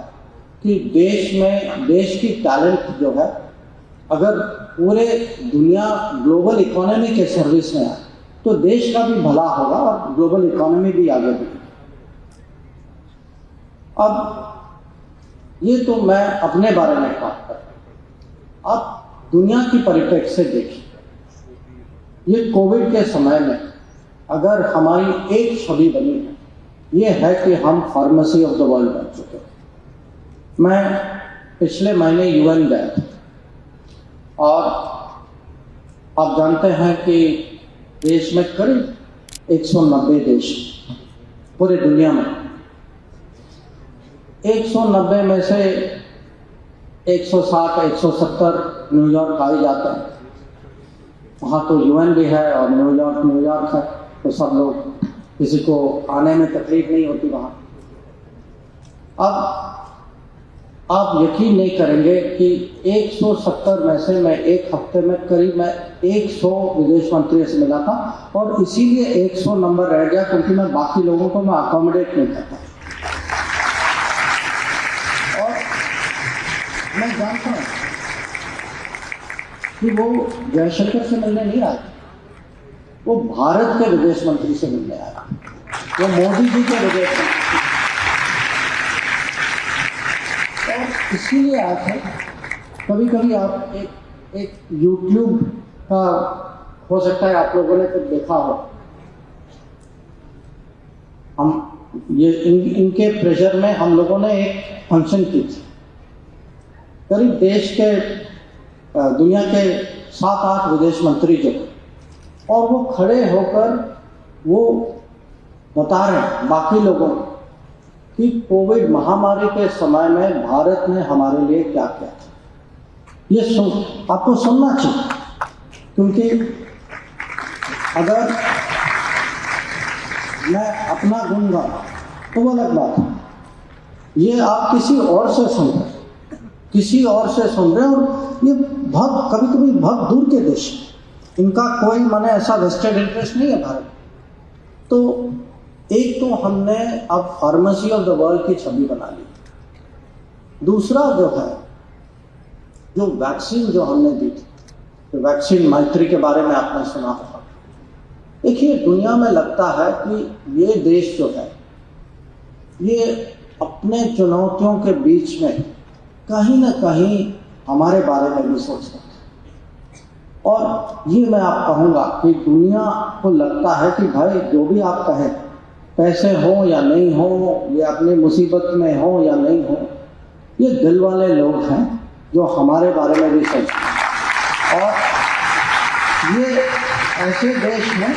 कि देश की टैलेंट जो है अगर पूरे दुनिया ग्लोबल इकोनॉमी के सर्विस में आए तो देश का भी भला होगा और ग्लोबल इकोनॉमी भी आगे बढ़ेगी। अब ये तो मैं अपने बारे में बात कर रहा हूं। आप दुनिया की परिप्रेक्ष्य से देखिए, ये कोविड के समय में अगर हमारी एक छवि बनी है, ये है कि हम फार्मेसी ऑफ द वर्ल्ड बन चुके हैं। मैं पिछले महीने यूएन गया था, और आप जानते हैं कि देश में करीब 190 देश पूरे दुनिया में, 190 में से 160-170 न्यूयॉर्क पाए जाते हैं, वहाँ तो यूएन भी है और न्यूयॉर्क है, तो सब लोग, किसी को आने में तकलीफ नहीं होती वहाँ। अब आप यकीन नहीं करेंगे कि 170 में से मैं एक हफ्ते में करीब मैं 100 विदेश मंत्रियों से मिला था, और इसीलिए 100 नंबर रह गया क्योंकि मैं बाकी लोगों को मैं अकोमोडेट नहीं करता। और मैं जानता हूँ कि वो जयशंकर से मिलने नहीं आए, वो भारत के विदेश मंत्री से मिलने आया, वो मोदी जी के विदेश मंत्री। इसीलिए आप है, कभी कभी आप एक YouTube का हो सकता है आप लोगों ने कुछ देखा हो, हम ये इनके प्रेशर में हम लोगों ने एक फंक्शन की थी, करीब देश के दुनिया के 7-8 विदेश मंत्री जो, और वो खड़े होकर वो बता रहे हैं बाकी लोगों को कि कोविड महामारी के समय में भारत ने हमारे लिए क्या किया था। ये आपको सुनना चाहिए, क्योंकि अगर मैं अपना गुण गाऊं तो वो अलग बात है, ये आप किसी और से सुन रहे हैं, और ये बहुत कभी कभी बहुत दूर के देश, इनका कोई माने ऐसा वेस्टेड इंटरेस्ट नहीं है भारत। तो एक तो हमने अब फार्मेसी ऑफ द वर्ल्ड की छवि बना ली, दूसरा जो है जो वैक्सीन जो हमने दी थी, तो वैक्सीन मैत्री के बारे में आपने सुना होगा। देखिए, दुनिया में लगता है कि ये देश जो है ये अपने चुनौतियों के बीच में कहीं ना कहीं हमारे बारे में भी सोचता है, और ये मैं आप कहूँगा कि दुनिया को लगता है कि भाई जो भी आप कहें, पैसे हो या नहीं हो, ये अपनी मुसीबत में हो या नहीं हो, ये दिल वाले लोग हैं जो हमारे बारे में भी सोचते हैं। और ये ऐसे देश हैं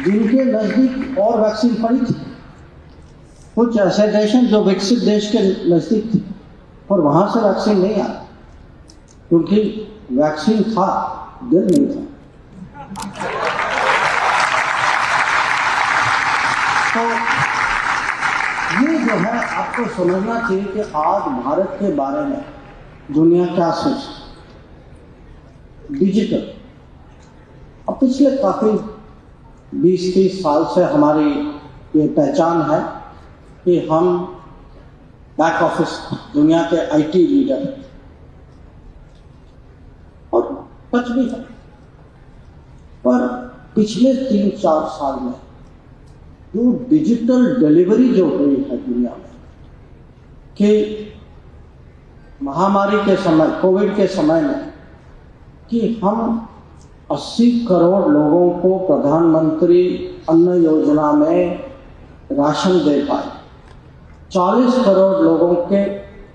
जिनके नज़दीक और वैक्सीन पड़ी थी, कुछ ऐसे देश हैं जो विकसित देश के नज़दीक थी और वहाँ से वैक्सीन नहीं आई, क्योंकि वैक्सीन था, दिल नहीं था। तो ये जो है आपको समझना चाहिए कि आज भारत के बारे में दुनिया क्या सोचती। डिजिटल, अब पिछले काफ़ी 20-30 साल से हमारी ये पहचान है कि हम बैक ऑफिस दुनिया के आईटी लीडर हैं, और सच भी है। पर पिछले 3-4 साल में जो डिजिटल डिलीवरी जो हुई है दुनिया में, कि महामारी के समय, कोविड के समय में, कि हम 80 करोड़ लोगों को प्रधानमंत्री अन्न योजना में राशन दे पाए, 40 करोड़ लोगों के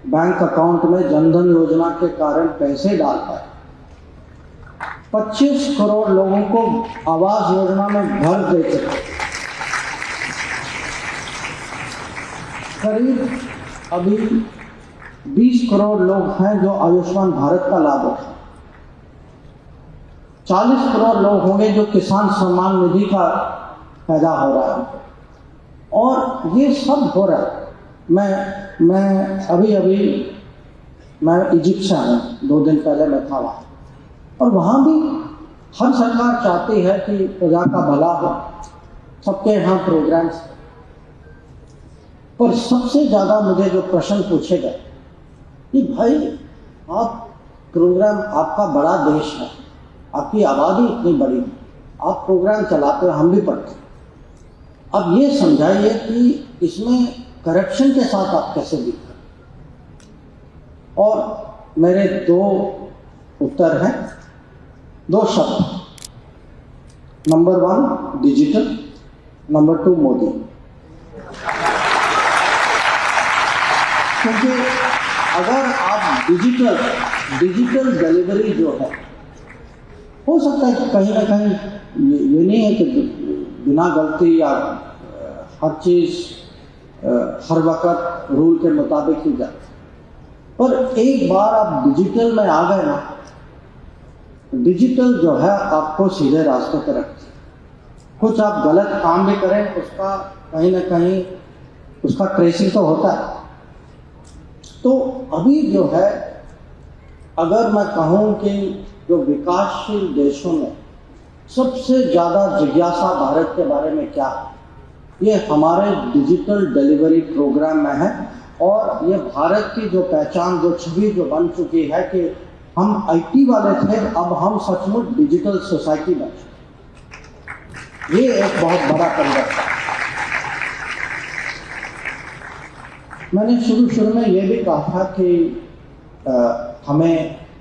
बैंक अकाउंट में जनधन योजना के कारण पैसे डाल पाए, 25 करोड़ लोगों को आवास योजना में घर देते, करीब अभी 20 करोड़ लोग हैं जो आयुष्मान भारत का लाभ उठाए, 40 करोड़ लोग होंगे जो किसान सम्मान निधि का पैदा हो रहा है, और ये सब हो रहा है। मैं अभी मैं इजिप्ट से आया, 2 दिन पहले मैं था वहाँ, और वहाँ भी हर सरकार चाहती है कि प्रजा का भला हो, सबके यहाँ प्रोग्राम्स, पर सबसे ज़्यादा मुझे जो प्रश्न पूछे गए कि भाई आप प्रोग्राम, आपका बड़ा देश है, आपकी आबादी इतनी बड़ी है, आप प्रोग्राम चलाते हो, हम भी पढ़ते हैं, अब ये समझाइए कि इसमें करप्शन के साथ आप कैसे डील करें। और मेरे 2 उत्तर हैं, 2 शब्द, नंबर 1 डिजिटल, नंबर 2 मोदी। क्योंकि अगर आप डिजिटल डिलीवरी जो है, हो सकता है कि कहीं ना कहीं ये नहीं है कि बिना गलती या हर चीज़ हर वक्त रूल के मुताबिक ही जाए, पर एक बार आप डिजिटल में आ गए ना, डिजिटल जो है आपको सीधे रास्ते पर रखती है। कुछ आप गलत काम भी करें उसका कहीं ना कहीं उसका ट्रेसिंग तो होता है। तो अभी जो है अगर मैं कहूँ कि जो विकासशील देशों में सबसे ज़्यादा जिज्ञासा भारत के बारे में क्या है, ये हमारे डिजिटल डिलीवरी प्रोग्राम में है। और ये भारत की जो पहचान, जो छवि जो बन चुकी है कि हम आईटी वाले थे, अब हम सचमुच डिजिटल सोसाइटी बन चुके। ये एक बहुत बड़ा परिवर्तन। मैंने शुरू में ये भी कहा था कि हमें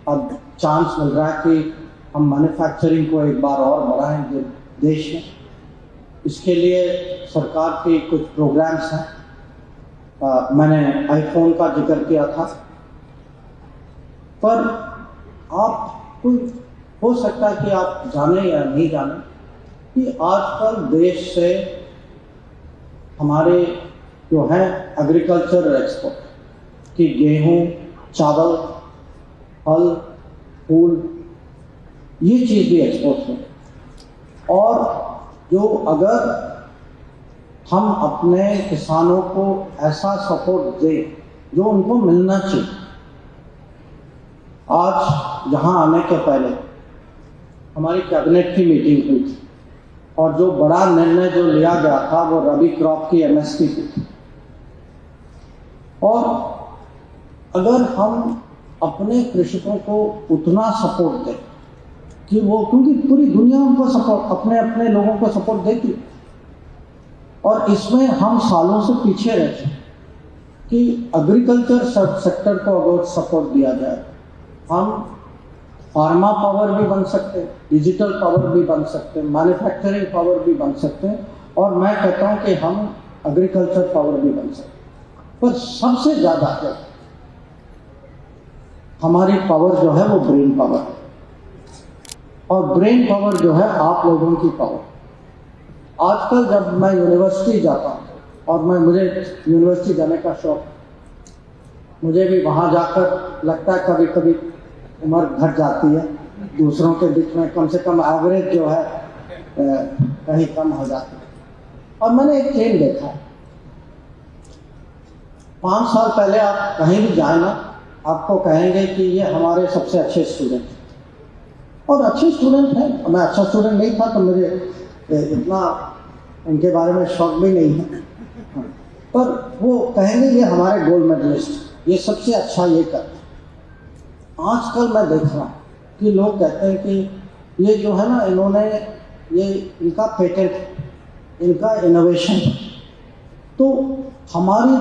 अब चांस मिल रहा है कि हम मैन्युफैक्चरिंग को एक बार और बढ़ाएं देश में। इसके लिए सरकार के कुछ प्रोग्राम्स हैं। मैंने आईफोन का जिक्र किया था, पर आप कोई हो सकता है कि आप जाने या नहीं जाने कि आजकल देश से हमारे जो है एग्रीकल्चर एक्सपोर्ट कि गेहूं, चावल, फल, फूल, ये चीज़ भी एक्सपोर्ट है। और जो अगर हम अपने किसानों को ऐसा सपोर्ट दें जो उनको मिलना चाहिए। आज यहाँ आने के पहले हमारी कैबिनेट की मीटिंग हुई थी और जो बड़ा निर्णय जो लिया गया था वो रबी क्रॉप की एमएसपी की थी। और अगर हम अपने कृषकों को उतना सपोर्ट दें कि वो, क्योंकि पूरी दुनिया उनको सपोर्ट, अपने अपने लोगों को सपोर्ट देती, और इसमें हम सालों से पीछे रहते हैं कि एग्रीकल्चर सेक्टर को अगर सपोर्ट दिया जाए, हम फार्मा पावर भी बन सकते हैं, डिजिटल पावर भी बन सकते हैं, मैन्युफैक्चरिंग पावर भी बन सकते हैं, और मैं कहता हूं कि हम एग्रीकल्चर पावर भी बन सकते हैं। पर सबसे ज़्यादा जो हमारी पावर जो है वो ब्रेन पावर है, और ब्रेन पावर जो है आप लोगों की पावर। आजकल जब मैं यूनिवर्सिटी जाता हूँ, और मुझे यूनिवर्सिटी जाने का शौक, मुझे भी वहाँ जाकर लगता है कभी कभी उम्र घट जाती है, दूसरों के बीच में कम से कम एवरेज जो है कहीं कम हो जाती है। और मैंने एक ट्रेंड देखा है, 5 साल पहले आप कहीं भी जाए ना, आपको कहेंगे कि ये हमारे सबसे अच्छे स्टूडेंट हैं, और अच्छे स्टूडेंट हैं। मैं अच्छा स्टूडेंट नहीं था तो मुझे इतना उनके बारे में शौक भी नहीं है, पर वो कहेंगे ये हमारे गोल्ड मेडलिस्ट, ये सबसे अच्छा ये करते हैं। आजकल मैं देख रहा हूँ कि लोग कहते हैं कि ये जो है ना, इन्होंने ये इनका पेटेंट, इनका इनोवेशन। तो हमारी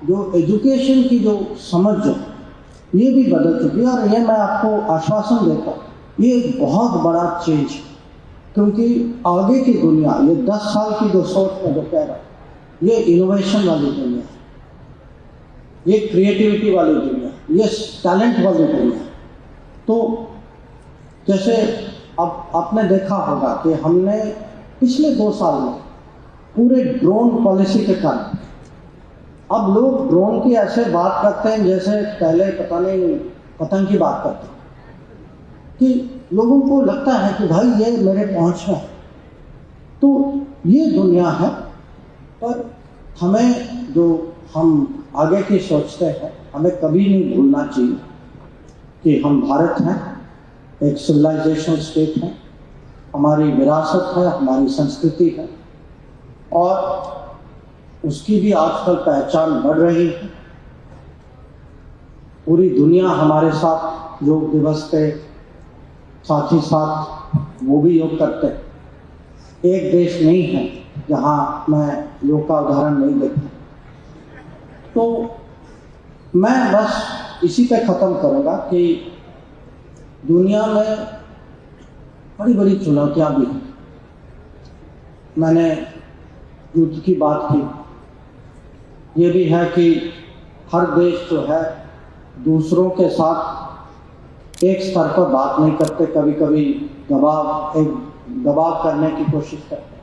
जो एजुकेशन की जो समझ जो ये भी बदल चुकी है। और ये मैं आपको आश्वासन देता हूँ, ये एक बहुत बड़ा चेंज है, क्योंकि आगे की दुनिया, ये 10 साल की जो सोच में जो कह रहा हूँ, ये इनोवेशन वाली दुनिया है, ये क्रिएटिविटी वाली दुनिया, ये टैलेंट वाली दुनिया। तो जैसे अब आपने देखा होगा कि हमने पिछले 2 साल में पूरे ड्रोन पॉलिसी के कारण, अब लोग ड्रोन की ऐसे बात करते हैं जैसे पहले पता नहीं पतंग की बात करते हैं, कि लोगों को लगता है कि भाई ये मेरे पहुंच में है। तो ये दुनिया है, पर हमें जो हम आगे की सोचते हैं, हमें कभी नहीं भूलना चाहिए कि हम भारत हैं, एक सिविलाइजेशन स्टेट है, हमारी विरासत है, हमारी संस्कृति है, और उसकी भी आजकल पहचान बढ़ रही है। पूरी दुनिया हमारे साथ योग दिवस पे साथ ही साथ वो भी योग करते हैं। एक देश नहीं है जहाँ मैं योग का उदाहरण नहीं देखता। तो मैं बस इसी पे ख़त्म करूँगा कि दुनिया में बड़ी बड़ी चुनौतियाँ भी हैं। मैंने युद्ध की बात की, ये भी है कि हर देश जो है दूसरों के साथ एक स्तर पर बात नहीं करते, कभी कभी दबाव करने की कोशिश करते हैं।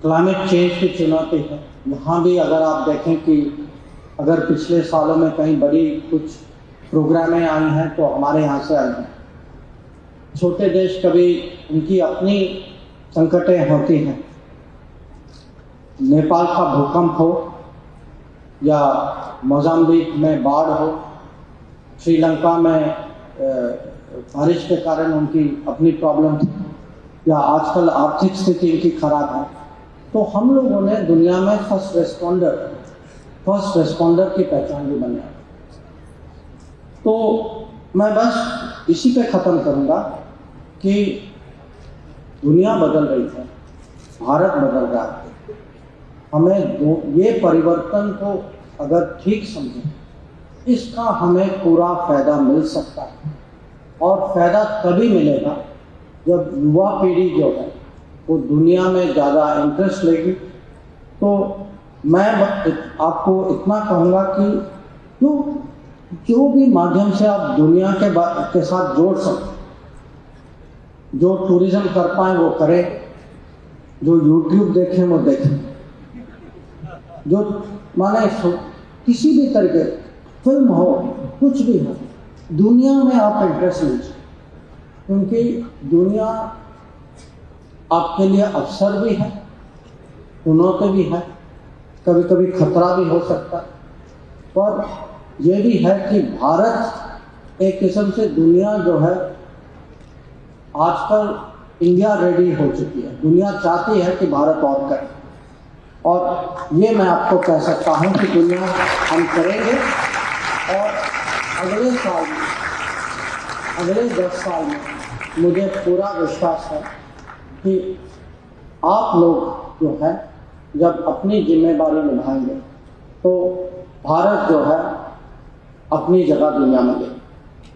क्लाइमेट चेंज की चुनौती है, यहाँ भी अगर आप देखें कि अगर पिछले सालों में कहीं बड़ी कुछ प्रोग्रामें आई हैं तो हमारे यहाँ से आई हैं। छोटे देश कभी उनकी अपनी संकटें होती हैं। नेपाल का भूकंप हो या मोजाम्बिक में बाढ़ हो, श्रीलंका में बारिश के कारण उनकी अपनी प्रॉब्लम थी, या आजकल आर्थिक स्थिति इनकी खराब है, तो हम लोगों ने दुनिया में फर्स्ट रेस्पॉन्डर की पहचान भी बनाई। तो मैं बस इसी पे ख़त्म करूँगा कि दुनिया बदल रही है, भारत बदल रहा है। हमें ये परिवर्तन को अगर ठीक समझें, इसका हमें पूरा फ़ायदा मिल सकता है, और फ़ायदा तभी मिलेगा जब युवा पीढ़ी जो है वो दुनिया में ज़्यादा इंटरेस्ट लेगी। तो मैं आपको इतना कहूँगा कि जो भी माध्यम से आप दुनिया के साथ जोड़ सकते, जो टूरिज्म कर पाएँ वो करें, जो यूट्यूब देखें वो देखें, जो माने किसी भी तरह के फिल्म हो, कुछ भी हो, दुनिया में आप इंटरेस्ट लीजिए, क्योंकि दुनिया आपके लिए अवसर भी है, चुनौती भी है, कभी कभी खतरा भी हो सकता है, पर यह भी है कि भारत एक किस्म से दुनिया जो है आजकल इंडिया रेडी हो चुकी है। दुनिया चाहती है कि भारत और करे, और ये मैं आपको कह सकता हूँ कि दुनिया हम करेंगे। और अगले साल में, अगले 10 साल में मुझे पूरा विश्वास है कि आप लोग जो है जब अपनी जिम्मेदारी निभाएंगे तो भारत जो है अपनी जगह दुनिया में लेगा।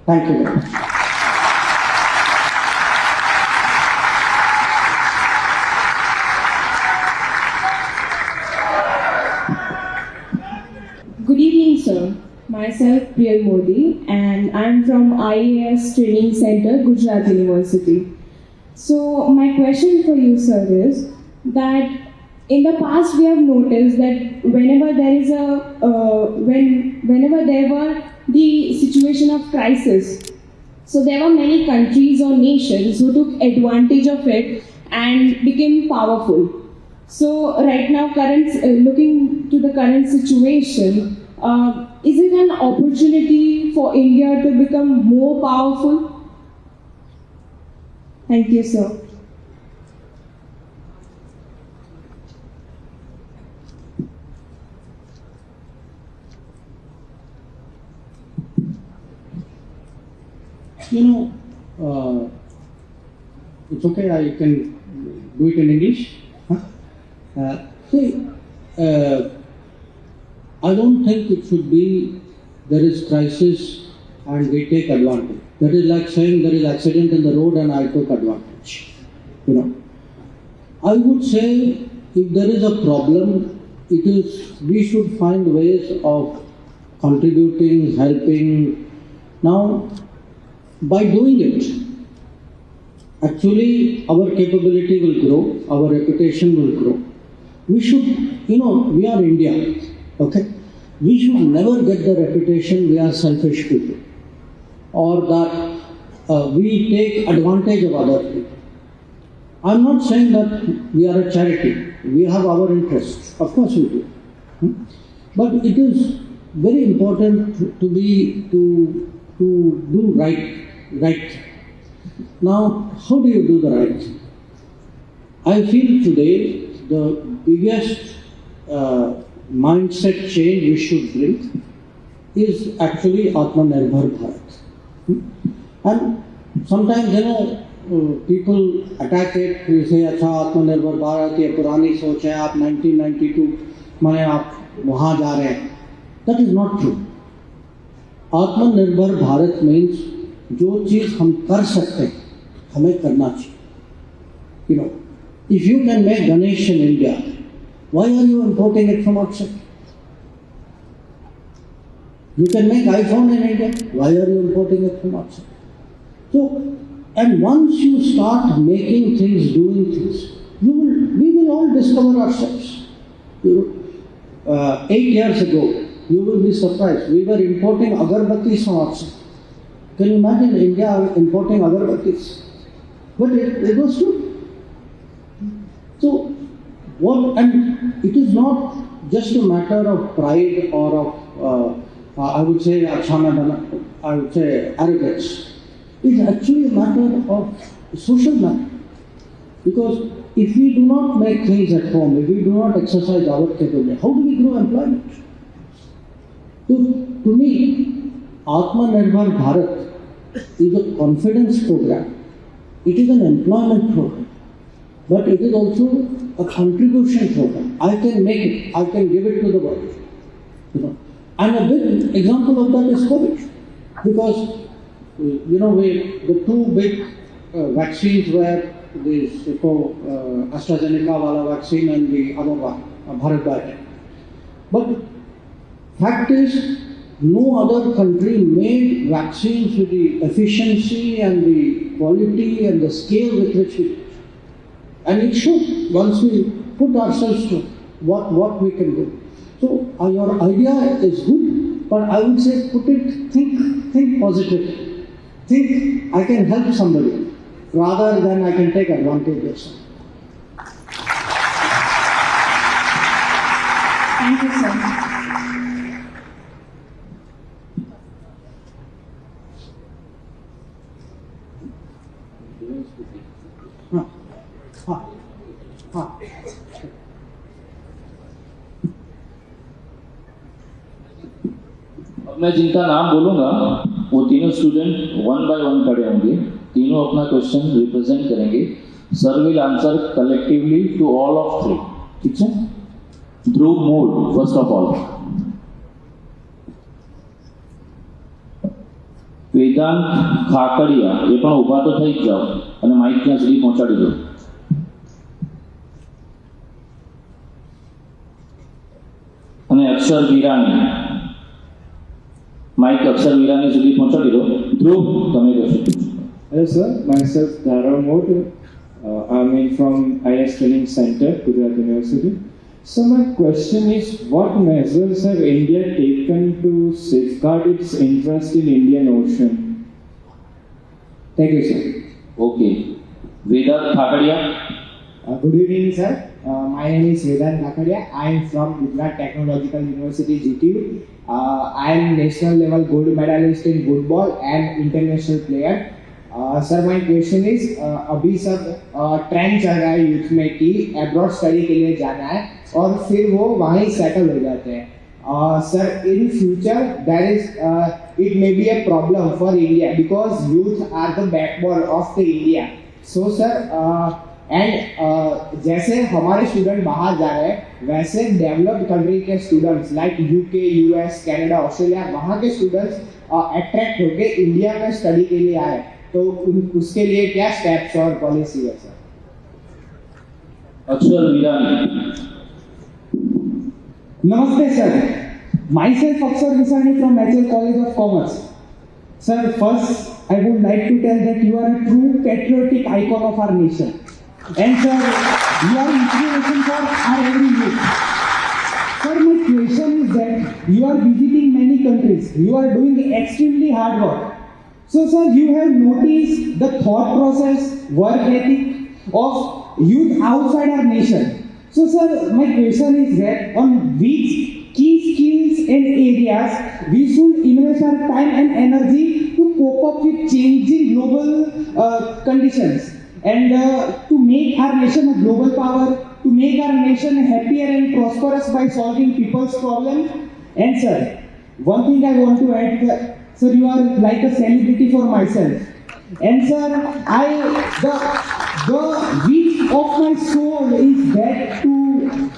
Thank you very much.
Good evening, sir. Myself, Priya Modi, and I'm from IAS Training Center, Gujarat University. So, my question for you, sir, is that in the past we have noticed that whenever there were the situation of crisis, so there were many countries or nations who took advantage of it and became powerful. So right now, looking to the current situation, is it an opportunity for India to become more powerful? Thank you, sir.
It's okay, I can do it in English. I don't think it should be there is crisis and we take advantage. That is like saying there is accident in the road and I took advantage. I would say if there is a problem, we should find ways of contributing, helping. Now, by doing it, actually our capability will grow, our reputation will grow. We should, we are India, okay? We should never get the reputation we are selfish people, or that we take advantage of other people. I'm not saying that we are a charity. We have our interests. Of course we do. But it is very important to do right. Now, how do you do the right thing? I feel today the biggest mindset change we should bring is actually Atmanirbhar Bharat. And sometimes, people attack it, we say, अच्छा Atmanirbhar Bharat, ये पुरानी सोच है, आप 1992 में आप वहाँ जा रहे हैं. That is not true. Atmanirbhar Bharat means जो चीज़ हम कर सकते हैं, हमें करना चाहिए. If you can make Ganesh in India, why are you importing it from outside? You can make iPhone in India, why are you importing it from outside? So, and once you start making things, doing things, we will all discover ourselves. 8 years ago, you will be surprised, we were importing agarbattis from outside. Can you imagine India importing agarbattis? But it was true. So, what, and it is not just a matter of pride or of, I would say, arrogance. It's actually a matter of social matter. Because if we do not make things at home, if we do not exercise our capability, how do we grow employment? To me, Atmanirbhar Bharat is a confidence program. It is an employment program. But it is also a contribution program. I can make it. I can give it to the world. And a big example of that is COVID. Because, the two big vaccines were this AstraZeneca wala vaccine and the other one, Bharat Biotech. But fact is, no other country made vaccines with the efficiency and the quality and the scale with which we did. And it should, once we put ourselves to what we can do. So your idea is good, but I would say think positive. Think I can help somebody rather than I can take advantage of somebody.
Thank you, sir.
अब मैं जिनका नाम बोलूंगा वो तीनों student one by one खड़े होंगे, तीनों अपना क्वेश्चन रिप्रेजेंट करेंगे. Sir will answer collectively to all of three. ठीक है? ध्रुव मूड first of all. Vedant Khakadiya એ પણ ઊભા તો થઈ જ જાઓ અને માઇક ત્યાં સુધી પહોંચાડી દો. અને અક્ષર વીરાણી, માઇક અક્ષર વીરાણી સુધી પહોંચાડી દો. ધ્રુવ તમે કહેશો.
Hello sir, myself Dhara Mode. I'm in from IS Training Center, Gujarat University. So my question is, what measures have India taken to safeguard its interest in Indian Ocean? Thank you, sir.
Okay. Vedant Khakadia.
Good evening, sir. My name is Vedant Khakadia. I am from Gujarat Technological University, GTU. I am national level gold medalist in football and international player. Sir my question is अभी सब trend चल रहा है youth में कि abroad study के लिए जाना है और फिर वो वहीं सेटल हो जाते हैं. Sir in future there is it may be a problem for India because youth are the backbone of the India. So sir and जैसे हमारे स्टूडेंट बाहर जा रहे हैं वैसे डेवलप्ड कंट्री के students like UK, US, Canada, Australia, वहाँ के स्टूडेंट्स अट्रैक्ट होकर इंडिया में स्टडी के लिए आए, तो उसके लिए क्या स्टेप्स और पॉलिसी है सर?
अक्षर वीरानी.
Namaste sir. Myself Aksar Visani from Natural College of Commerce. Sir, first I would like to tell that you are a true patriotic icon of our nation. And sir, you are inspiration for our every youth. Sir, my question is that you are visiting many countries. You are doing extremely hard work. So sir, you have noticed the thought process, work ethic of youth outside our nation. So sir, my question is that on which key skills and areas we should invest our time and energy to cope up with changing global conditions and to make our nation a global power, to make our nation happier and prosperous by solving people's problems. And sir, one thing I want to add, sir, you are like a celebrity for myself. And sir, the wish of my soul is that to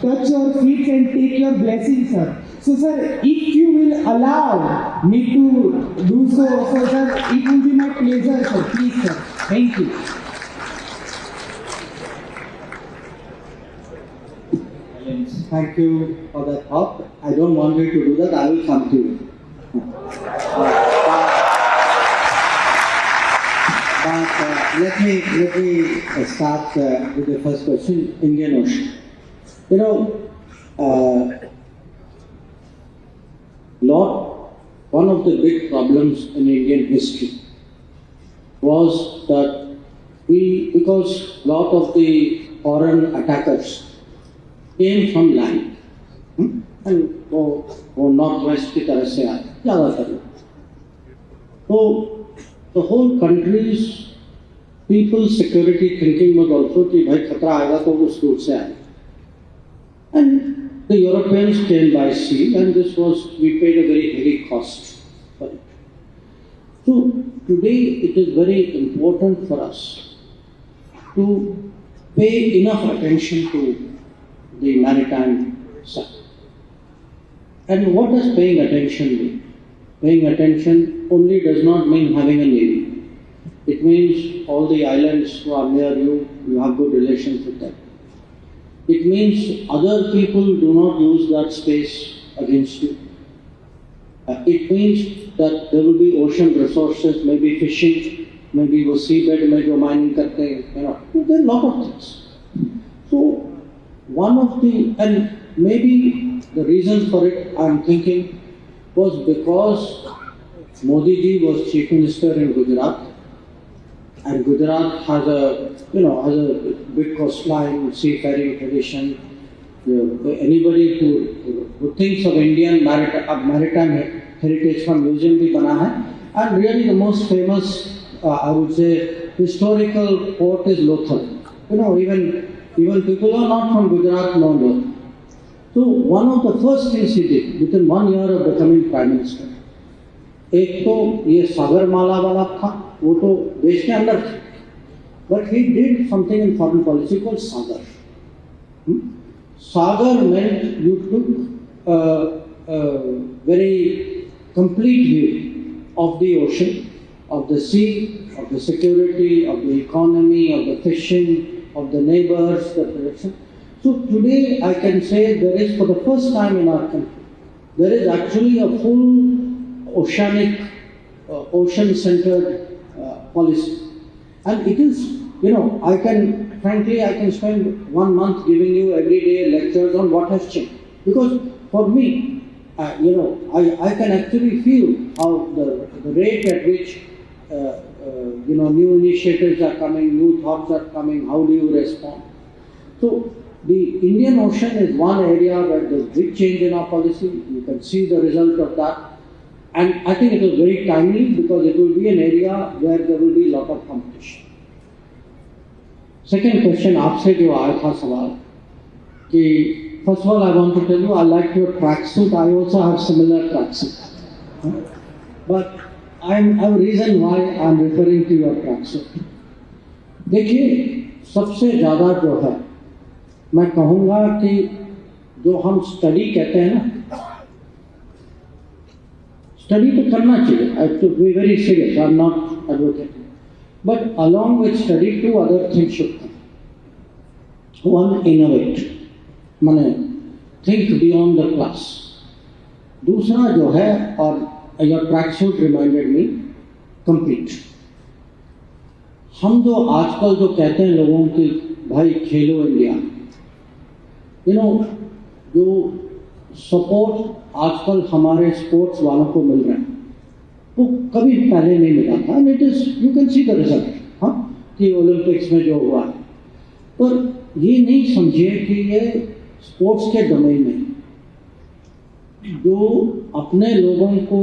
touch your feet and take your blessings, sir. So sir, if you will allow me to do so, so sir, it will be my pleasure, sir. Please, sir. Thank you.
Thank you for that thought. I don't want you to do that. I will come to you. But let me start with the first question, Indian Ocean. One of the big problems in Indian history was that because a lot of the foreign attackers came from land, and वो north west की तरफ से आए ज़्यादातर लोग, तो the whole country's people's security thinking was also कि भाई खतरा आएगा तो उस रूट से आए, and the Europeans came by sea, and we paid a very heavy cost for it. So today it is very important for us to pay enough attention to the maritime sector. And what does paying attention mean? Paying attention only does not mean having a navy. It means all the islands who are near you, you have good relations with them. It means other people do not use that space against you. It means that there will be ocean resources, maybe fishing, maybe वो seabed में जो mining करते हैं, there are a lot of things. So and maybe the reason for it, I'm thinking, was because Modi ji was Chief Minister in Gujarat, and Gujarat has a big coastline, seafaring tradition. Anybody who thinks of Indian maritime heritage का museum भी बना है, and really the most famous, I would say, historical port is Lothal. Even people who are not from Gujarat know Lothal. So one of the first things he did within 1 year of becoming Prime Minister, एक तो ये सागरमाला वाला था, वो तो देश के अंदर था, but he did something in foreign policy called Sagar. Sagar meant you took a very complete view of the ocean, of the sea, of the security, of the economy, of the fishing, of the neighbors, the direction. So today I can say there is, for the first time in our country, there is actually a full oceanic, ocean-centered policy. And it is, I can spend 1 month giving you every day lectures on what has changed. Because for me, I can actually feel how the rate at which new initiatives are coming, new thoughts are coming, how do you respond? So the Indian Ocean is one area where there's big change in our policy. You can see the result of that. And I think it was very timely because it will be an area where there will be a lot of competition. Second question, आपसे जो आया था सवाल कि first of all I want to tell you I like your tracksuit. I also have similar tracksuit. But I have a reason why I'm referring to your tracksuit. देखिए सबसे ज़्यादा जो है मैं कहूँगा कि जो हम स्टडी कहते हैं ना, स्टडी तो करना चाहिए. I have to be very serious. I'm not advocating. But along with study, 2 other things should come. One, innovate. माने think beyond the class. दूसरा जो है, और your tracksuit reminded me, compete. हम जो आजकल जो कहते हैं लोगों की भाई खेलो इंडिया, जो सपोर्ट आजकल हमारे स्पोर्ट्स वालों को मिल रहा है वो कभी पहले नहीं मिला था. And it is, you can see the result, कि ओलंपिक्स में जो हुआ. पर ये नहीं समझिए कि ये स्पोर्ट्स के डोमेन में जो अपने लोगों को,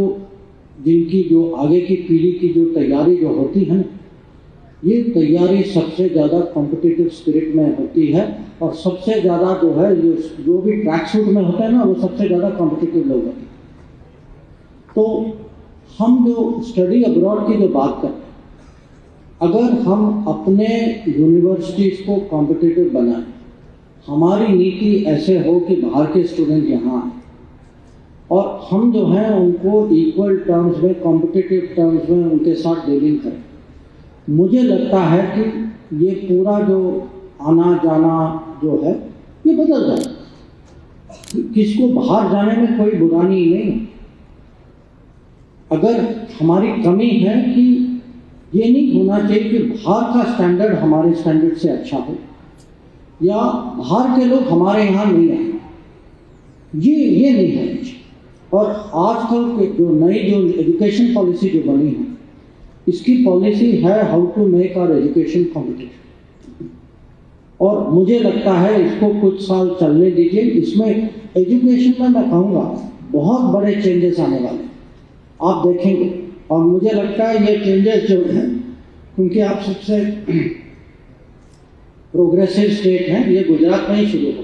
जिनकी जो आगे की पीढ़ी की जो तैयारी जो होती है ना, ये तैयारी सबसे ज़्यादा कॉम्पिटिटिव स्पिरिट में होती है. और सबसे ज़्यादा जो है जो भी ट्रैक सूट में होता है ना, वो सबसे ज़्यादा कॉम्पिटिटिव लोग होते हैं. तो हम जो स्टडी अब्रॉड की जो बात करते हैं, अगर हम अपने यूनिवर्सिटीज़ को कॉम्पिटिटिव बनाएं, हमारी नीति ऐसे हो कि बाहर के स्टूडेंट यहाँ आए और हम जो हैं उनको इक्वल टर्म्स में, कॉम्पिटिटिव टर्म्स में उनके साथ डीलिंग करें, मुझे लगता है कि ये पूरा जो आना जाना जो है ये बदल जाए. किसको बाहर जाने में कोई बुराई नहीं. अगर हमारी कमी है कि ये नहीं होना चाहिए कि बाहर का स्टैंडर्ड हमारे स्टैंडर्ड से अच्छा हो या बाहर के लोग हमारे यहाँ नहीं आए, ये नहीं होना चाहिए. और आजकल के जो नई जो एजुकेशन पॉलिसी जो बनी है इसकी पॉलिसी है how to make our education competitive, और मुझे लगता है इसको कुछ साल चलने दीजिए। इसमें एजुकेशन में मैं कहूँगा बहुत बड़े चेंजेस आने वाले हैं, आप देखेंगे। और मुझे लगता है ये चेंजेस जो हैं, क्योंकि आप सबसे प्रोग्रेसिव स्टेट हैं, ये गुजरात में ही शुरू होगा,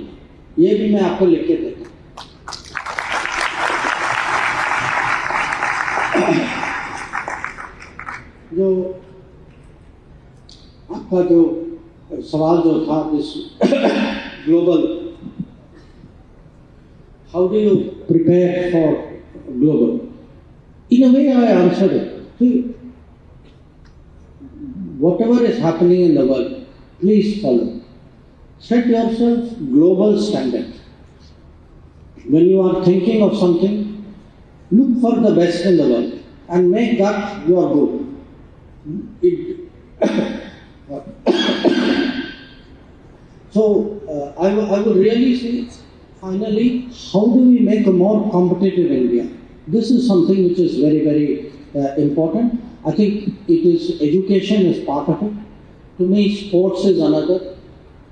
ये भी मैं आपको लिख के देता हूँ। जो आपका जो सवाल जो था this global, how do you prepare for global, in a way I answered it. whatever is happening in the world, please follow. Set yourself global standard. When you are thinking of something, look for the best in the world and make that your goal. I would really say, finally, how do we make a more competitive India? This is something which is very, very important. I think it is education is part of it. To me, sports is another.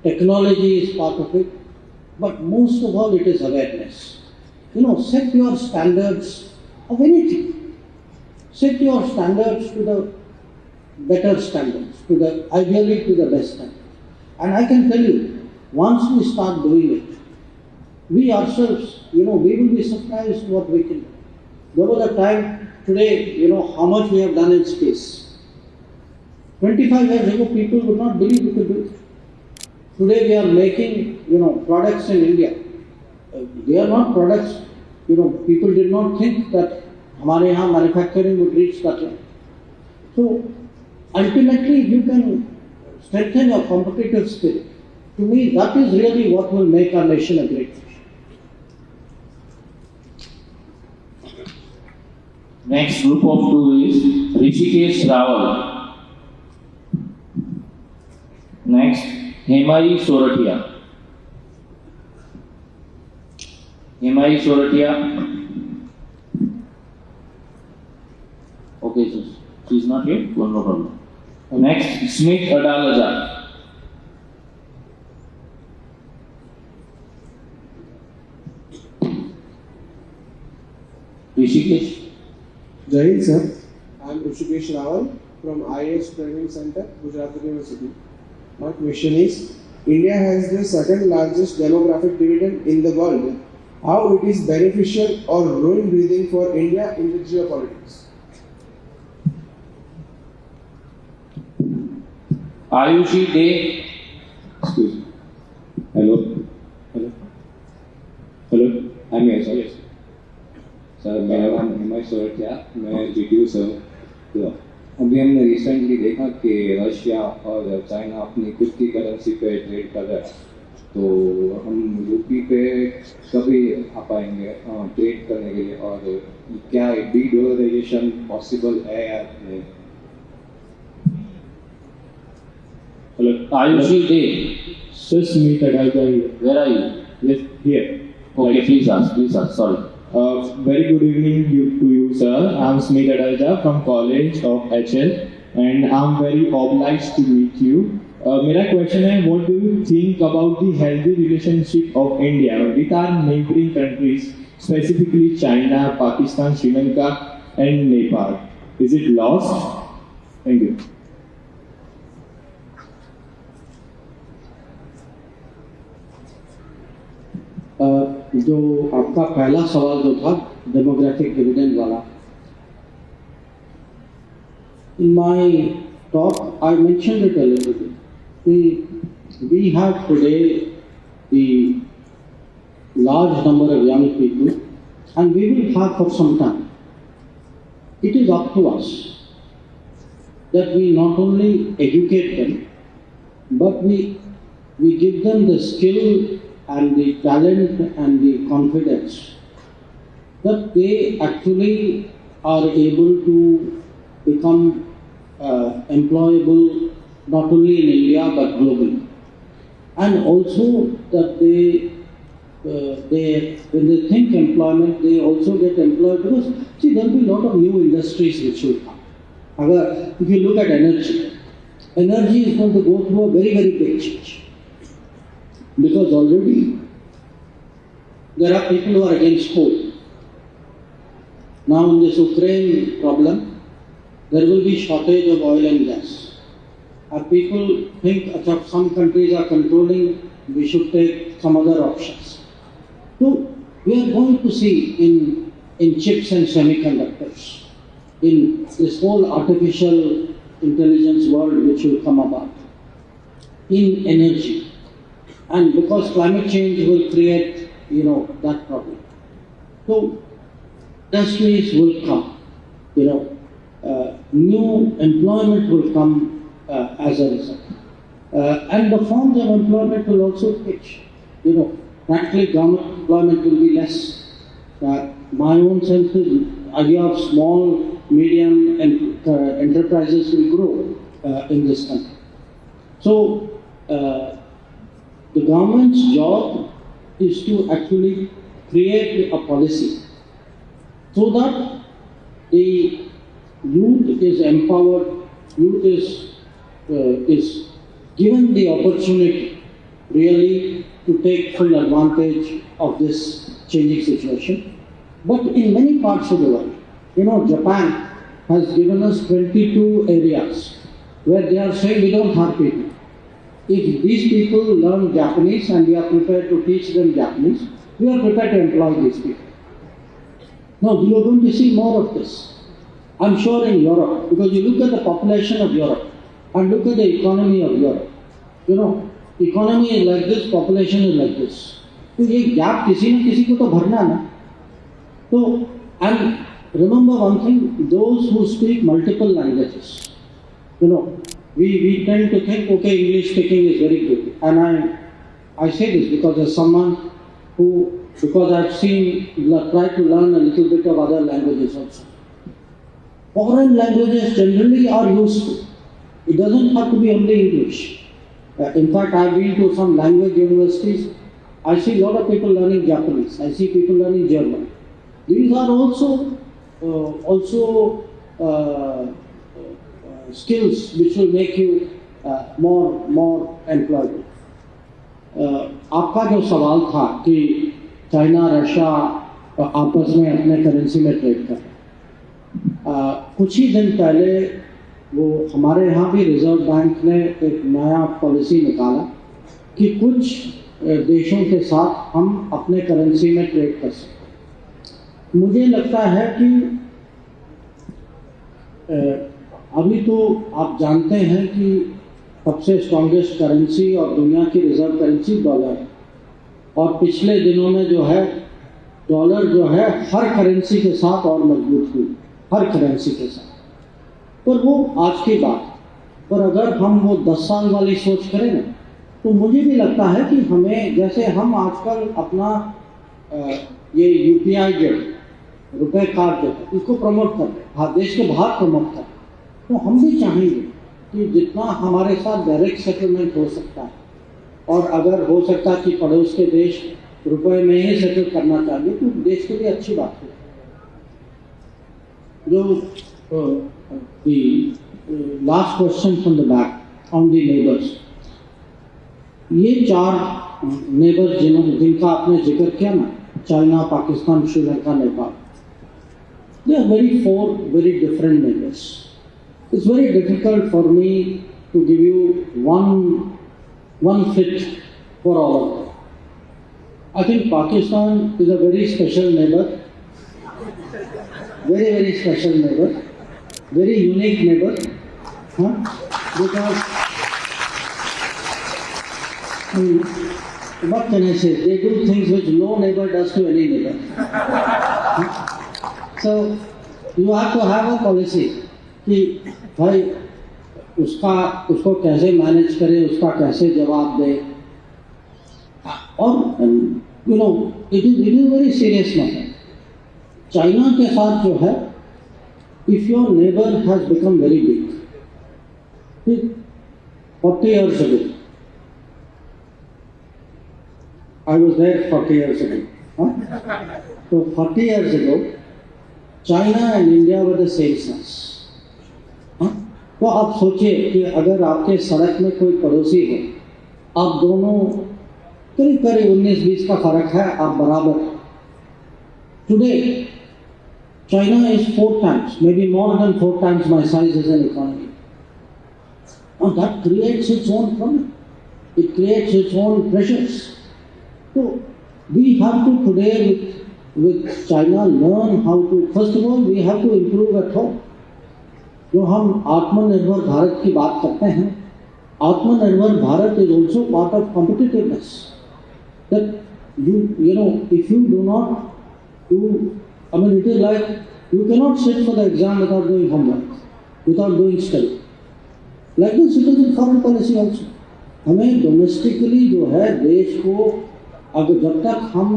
Technology is part of it. But most of all, it is awareness. Set your standards of anything. Set your standards to the better standards, ideally to the best standards. And I can tell you, once we start doing it, we ourselves, we will be surprised what we can do. There was a time today, how much we have done in space. 25 years ago, people would not believe we could do it. Today we are making, products in India. They are not products, people did not think that हमारे यहाँ manufacturing would reach that level. So, ultimately, you can strengthen your competitive spirit. To me, that is really what will make our nation a great nation.
Next group of two is Rishikesh Rawal. Next, Hemai Soratia. Hemai Soratia. Okay, so she's not here? Well, no problem. Next, Smith Adalaja. Rishikesh.
Jai Hind, sir. I am Rishikesh Rawal from IAS Training Center, Gujarat University. My question is, India has the second largest demographic dividend in the world. How it is beneficial or ruin breathing for India in the geopolitics?
Ayushi Day.
Excuse me. Hello. I'm here, sir. Sir मेरा नाम हेमई सोरठिया, मैं GTU से हूँ। अभी हमने recently देखा कि Russia और चाइना अपनी खुद की करेंसी पे ट्रेड कर रहे हैं, तो हम यूपी पे कभी आ पाएंगे ट्रेड करने के लिए, और क्या डीडोलराइजेशन पॉसिबल है या नहीं?
Hello, Ayushi Day.
Just meet Adalja here.
Where are you?
Yes, here.
Okay, like, please ask. Sorry.
Very good evening to you, sir. I'm Smith Adalja from College of HL, and I'm very obliged to meet you. मेरा question है, what do you think about the healthy relationship of India with our neighboring countries, specifically China, Pakistan, Sri Lanka, and Nepal? Is it lost? Thank you.
जो आपका पहला सवाल जो था demographic dividend वाला, in my talk I mentioned it a little bit. We have today the large number of young people, and we will have for some time. It is up to us that we not only educate them, but we give them the skill and the talent and the confidence that they actually are able to become employable not only in India but globally, and also that when they think employment, they also get employed, because see, there will be a lot of new industries which will come. If you look at energy is going to go through a very, very big change. Because already there are people who are against coal. Now in this Ukraine problem, there will be shortage of oil and gas. And people think that some countries are controlling, we should take some other options. So we are going to see in chips and semiconductors, in this whole artificial intelligence world which will come about, in energy. And because climate change will create, that problem. So industries will come, new employment will come as a result. And the forms of employment will also change. Frankly, government employment will be less. My own sense is idea of small, medium enterprises will grow in this country. So, the government's job is to actually create a policy so that the youth is empowered, youth is given the opportunity really to take full advantage of this changing situation. But in many parts of the world, Japan has given us 22 areas where they are saying we don't have people. If these people learn Japanese and we are prepared to teach them Japanese, we are prepared to employ these people. Now, you are going to see more of this. I'm sure in Europe, because you look at the population of Europe and look at the economy of Europe. Economy is like this, population is like this. So, this gap किसी न किसी को तो भरना ना. So, and remember one thing, those who speak multiple languages, we tend to think, okay, English speaking is very good. And I say this because as someone because I've tried to learn a little bit of other languages also. Foreign languages generally are useful. It doesn't have to be only English. In fact, I've been to some language universities. I see a lot of people learning Japanese. I see people learning German. These are also skills which will make you more employable. आपका जो सवाल था कि China Russia आपस में अपने currency में trade कर रहे हैं, कुछ ही दिन पहले वो हमारे यहाँ भी रिजर्व बैंक ने एक नया पॉलिसी निकाला कि कुछ देशों के साथ हम अपने करेंसी में ट्रेड कर सकते हैं. मुझे लगता है कि अभी तो आप जानते हैं कि सबसे स्ट्रॉन्गेस्ट करेंसी और दुनिया की रिजर्व करेंसी डॉलर है. और पिछले दिनों में डॉलर हर करेंसी के साथ और मजबूत हुई, हर करेंसी के साथ. पर वो आज की बात. पर अगर हम वो 10 साल वाली सोच करें ना, तो मुझे भी लगता है कि हमें, जैसे हम आजकल अपना ये UPI जो रुपए कार्ड जो है इसको प्रमोट कर रहे हैं, देश के बाहर प्रमोट कर रहे हैं, तो हम भी चाहेंगे कि जितना हमारे साथ डायरेक्ट सेटलमेंट हो सकता है, और अगर हो सकता है कि पड़ोस के देश रुपए में ही सेटल करना चाहिए, तो देश के लिए अच्छी बात है. जो the last question from the back on the neighbors. ये 4 नेबर जिनका आपने जिक्र किया ना, China, Pakistan, Sri Lanka, Nepal, they are 4 very different neighbors. It's very difficult for me to give you one fit for all of them. I think Pakistan is a very special neighbor, very, very special neighbor, very unique neighbor, because what can I say? They do things which no neighbor does to any neighbor. So you have to have a policy कि भाई उसको कैसे manage करें, उसका कैसे जवाब दे. और it is very serious matter. China के साथ जो है, if your neighbor has become very big, 40 years ago, I was there 40 years ago. So 40 years ago, China and India were the same size. तो आप सोचिए कि अगर आपके सड़क में कोई पड़ोसी है, आप दोनों करीब करीब 19-20 का फर्क है, आप बराबर। Today China is 4 times, maybe more than 4 times my size as an economy. And that creates its own problem. It creates its own pressures. So we have to today with China learn how to, first of all, we have to improve at home. जो हम आत्मनिर्भर भारत की बात करते हैं, आत्मनिर्भर Bharat is also part of competitiveness. That you know, if you do not do, I mean, it is like you cannot sit for the exam without doing homework, without doing study. Like this, it is in foreign policy also. हमें domestically जो है देश को, अगर जब तक हम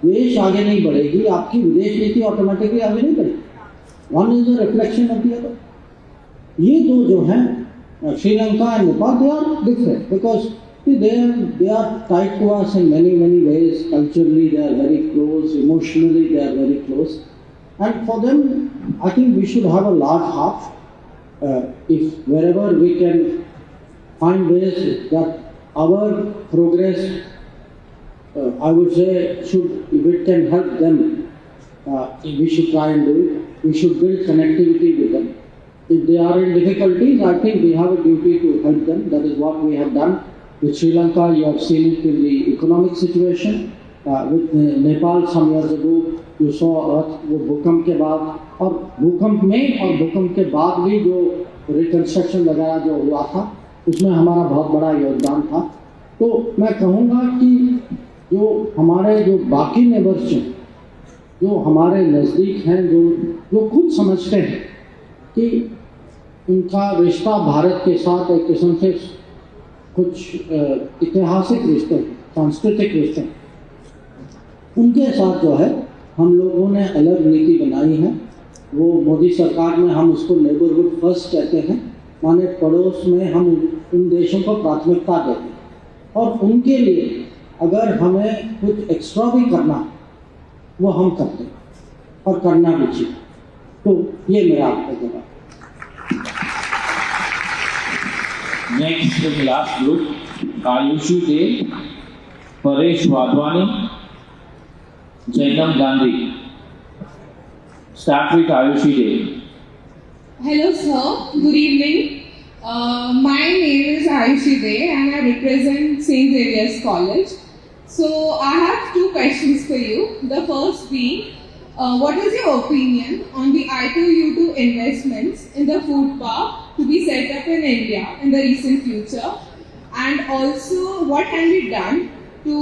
देश आगे नहीं बढ़ेगी, आपकी विदेश नीति ऑटोमेटिकली आगे नहीं बढ़ेगी. One is a reflection of the other. ये दो जो हैं Sri Lanka and Nepal, they are different because they are tied to us in many ways. Culturally they are very close, emotionally they are very close, and for them I think we should have a large heart. If wherever we can find ways that our progress, I would say, if it can help them, we should try and do it. We should build connectivity with them. If they are in difficulties, I think we have a duty to help them. That is what we have done. With Sri Lanka, you have seen it in the economic situation. With Nepal some years ago, you saw वो भूकंप के बाद, और भूकंप में और भूकंप के बाद भी जो रिकंस्ट्रक्शन वगैरह जो हुआ था, उसमें हमारा बहुत बड़ा योगदान था. तो मैं कहूँगा कि जो हमारे जो बाकी नेबर्स हैं, जो हमारे नज़दीक हैं, जो खुद समझते हैं कि उनका रिश्ता भारत के साथ एक किस्म से कुछ ऐतिहासिक रिश्ते, सांस्कृतिक रिश्ते, उनके साथ जो है हम लोगों ने अलग नीति बनाई है. वो मोदी सरकार में हम उसको नेबरहुड फर्स्ट कहते हैं, माने पड़ोस में हम उन देशों को प्राथमिकता देते हैं, और उनके लिए अगर हमें कुछ एक्स्ट्रा भी करना वो हम करते हैं और करना भी चाहिए. तो ये मेरा आपको जवाब.
Next is the last group, Ayushi Day, Paresh Wadhwani, Jainam Gandhi. Start with Ayushi Day.
Hello sir, good evening. My name is Ayushi Day and I represent St. Xavier's College. So I have 2 questions for you. The first being, what is your opinion on the I2U2 investments in the food park to be set up in India in the recent future, and also what can be done to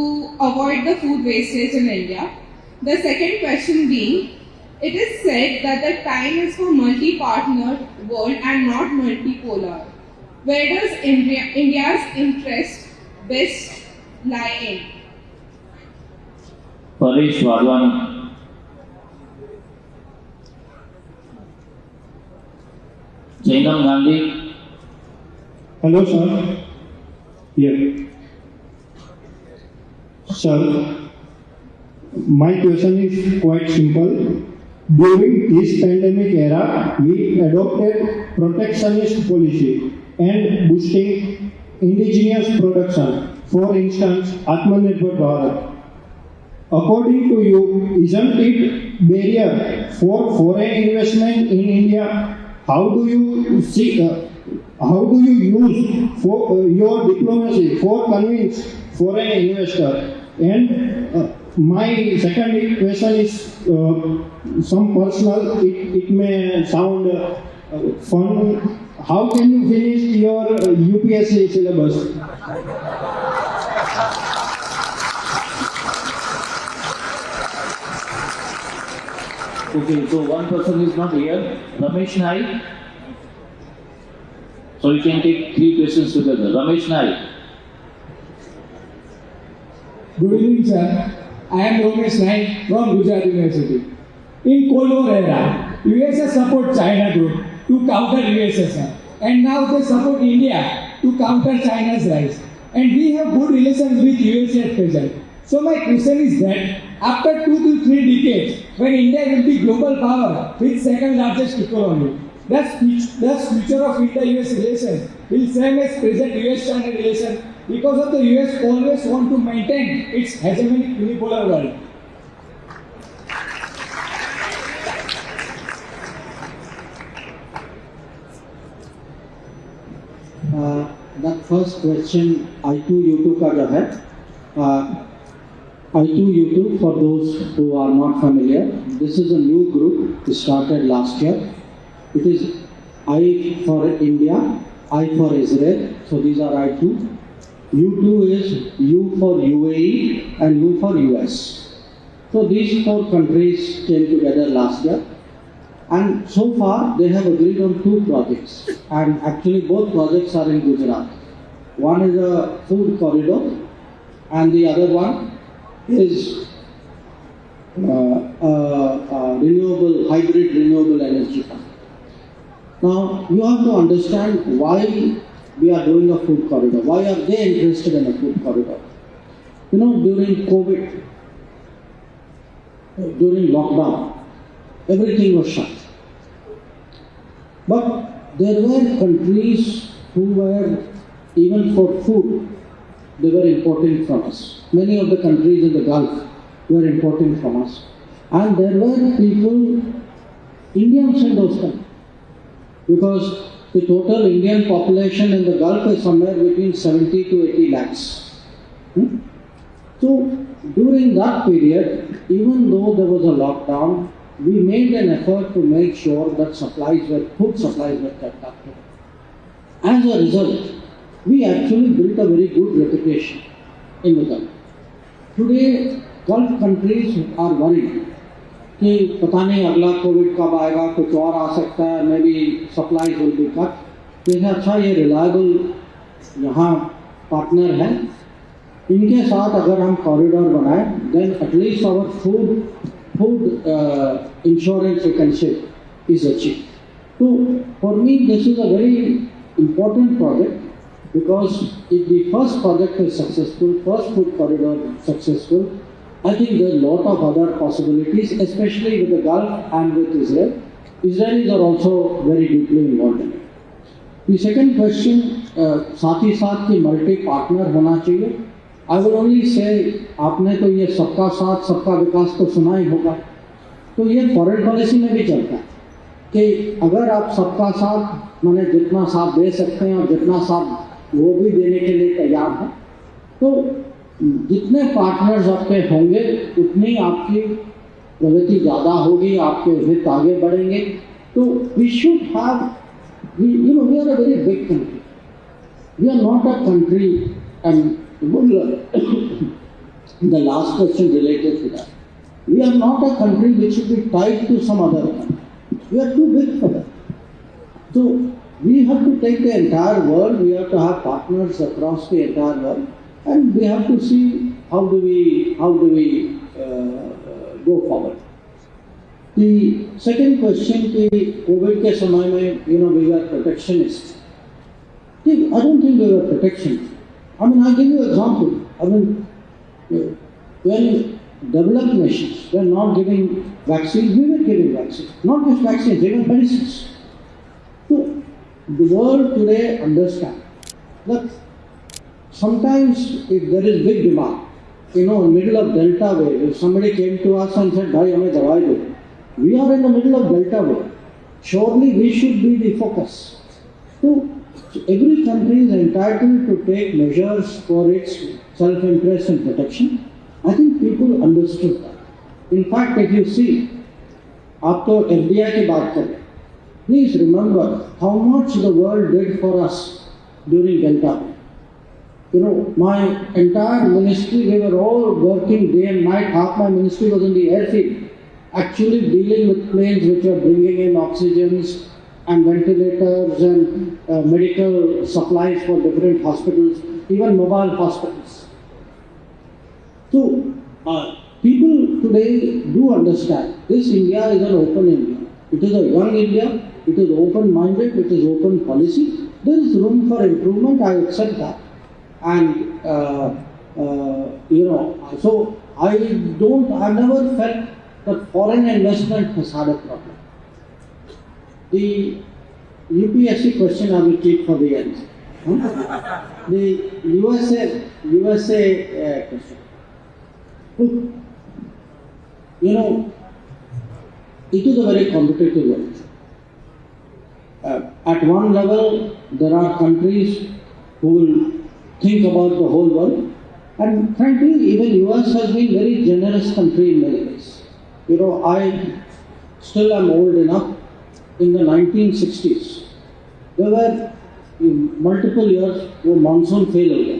avoid the food wastage in India? The second question being, it is said that the time is for multi-partner world and not multipolar. Where does India's interest best lie in?
Paresh Wadhwani. Jainam Gandhi.
Hello, sir. Here. Sir, my question is quite simple. During this pandemic era, we adopted protectionist policy and boosting indigenous production. For instance, Atmanirbhar Bharat. According to you, isn't it barrier for foreign investment in India? How do you see? How do you use your diplomacy for convince foreign investor? And my second question is some personal. It may sound fun. How can you finish your UPSC syllabus?
Okay, so one person is not here. Ramesh Naik. So you can take 3 questions together. Ramesh Naik.
Good evening, sir. I am Ramesh Naik from Gujarat University. In Cold War era, USA support China group to counter USSR, and now they support India to counter China's rise. And we have good relations with USA at present. So my question is that after 2 to 3 decades, when India will be global power with second largest economy, the future of India-US relation will same as present US-China relation because of the US always want to maintain its hegemonic unipolar world.
That first question, I2U2 का जो है, I2U2 for those who are not familiar, this is a new group started last year. It is I for India, I for Israel, so these are I2. U2 is U for UAE and U for US. So these four countries came together last year. And so far, they have agreed on 2 projects. And actually, both projects are in Gujarat. One is a food corridor, and the other one is hybrid renewable energy park. Now, you have to understand why we are doing a food corridor. Why are they interested in a food corridor? You know, during COVID, during lockdown, everything was shut. But there were countries who were, even for food, they were importing from us. Many of the countries in the Gulf were importing from us. And there were people, Indians in those countries, because the total Indian population in the Gulf is somewhere between 70 to 80 lakhs. So during that period, even though there was a lockdown, we made an effort to make sure that food supplies were kept up. As a result, we actually built a very good reputation in the Gulf. Today, Gulf countries are worried कि पता नहीं अगला Covid कब आएगा, कुछ और आ सकता है, may be supplies will be cut. जैसे अच्छा ये रिलायबल यहाँ पार्टनर है, इनके साथ अगर हम कॉरिडोर बनाएं, then at least our food insurance, you can say, is achieved. So for me, this is a very important project because if the first project is successful, first food corridor successful, I think there are a lot of other possibilities, especially with the Gulf and with Israel. Israelis are also very deeply involved in it. The second question, साथ ही साथ की multi partner होना चाहिए. I will only say, आपने तो ये सबका साथ सबका विकास तो सुना ही होगा, तो ये फॉरेन पॉलिसी में भी चलता है कि अगर आप सबका साथ माने जितना साथ दे सकते हैं और जितना साथ वो भी देने के लिए तैयार हैं, तो जितने पार्टनर्स आपके होंगे उतनी आपकी प्रगति ज़्यादा होगी, आपके हित आगे बढ़ेंगे. तो we should have, we are a very big country. We are not a country, and the last question related to that. We are not a country which should be tied to some other country. We are too big for that. So we have to take the entire world, we have to have partners across the entire world, and we have to see how do we go forward. The second question कि Covid के समय में we were protectionist. I don't think we were protectionist. I mean, I'll give you an example. I mean, when developed nations were not giving vaccines, we were giving vaccines. Not just vaccines, even medicines. So the world today understands that sometimes if there is big demand, in the middle of Delta wave, if somebody came to us and said, "Bhai, hame dawai do," we are in the middle of Delta wave. Surely we should be the focus. So every country is entitled to take measures for its self-interest and protection. I think people understood that. In fact, if you see, आप तो FDI की बात करें, please remember how much the world did for us during Delta. My entire ministry, we were all working day and night. Half my ministry was in the airfield, actually dealing with planes which were bringing in oxygens and ventilators and medical supplies for different hospitals, even mobile hospitals. So people today do understand this India is an open India. It is a young India, it is open-minded, it is open policy. There is room for improvement, I accept that. And so I've never felt that foreign investment has had a problem. The UPSC question I will keep for the end. The USA question. Look, you know, it is a very competitive world. At one level, there are countries who will think about the whole world, and frankly, even US has been very generous country in many ways. You know, I still am old enough. In the 1960s, there were multiple years वो monsoon fail हो गया,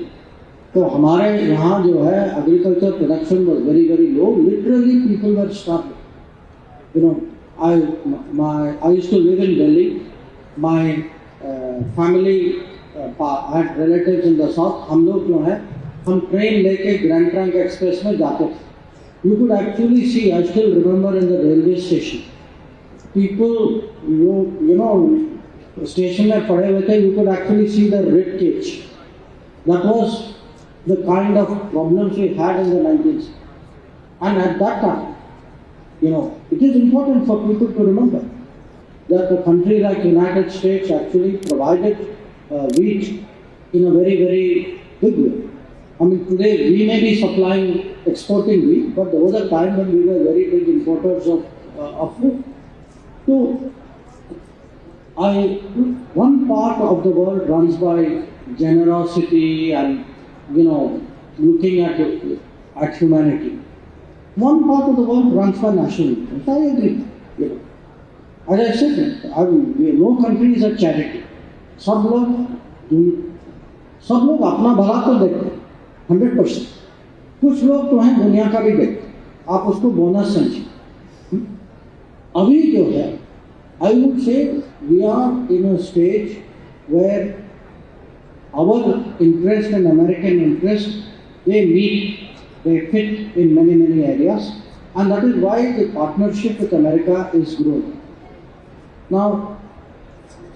तो हमारे यहाँ जो है agriculture production was very very low. Literally, people were starving. You know, I used to live in Delhi. My family had relatives in the south. हम लोग जो है हम ट्रेन लेके ग्रैंड ट्रंक एक्सप्रेस में जाते थे. You could actually see. I still remember in the railway station, people you know station में पड़े हुए थे. You could actually see the rib cage. That was the kind of problems we had in the 90s. And at that time, you know, it is important for people to remember that a country like United States actually provided wheat in a very, very big way. I mean, today we may be supplying, exporting wheat, but there was a time when we were very big importers of food. So, one part of the world runs by generosity and, you know, looking at humanity. One part of the world runs by national interest. I agree. You know, as I said, no country is a charity. सब लोग अपना भला तो देखते हैं 100%. कुछ लोग तो हैं दुनिया का भी देखते हैं. आप उसको बोनस समझिए. अभी जो है, I would say we are in a stage where our interest and American interest, they meet, they fit in many, many areas, and that is why the partnership with America is growing. Now,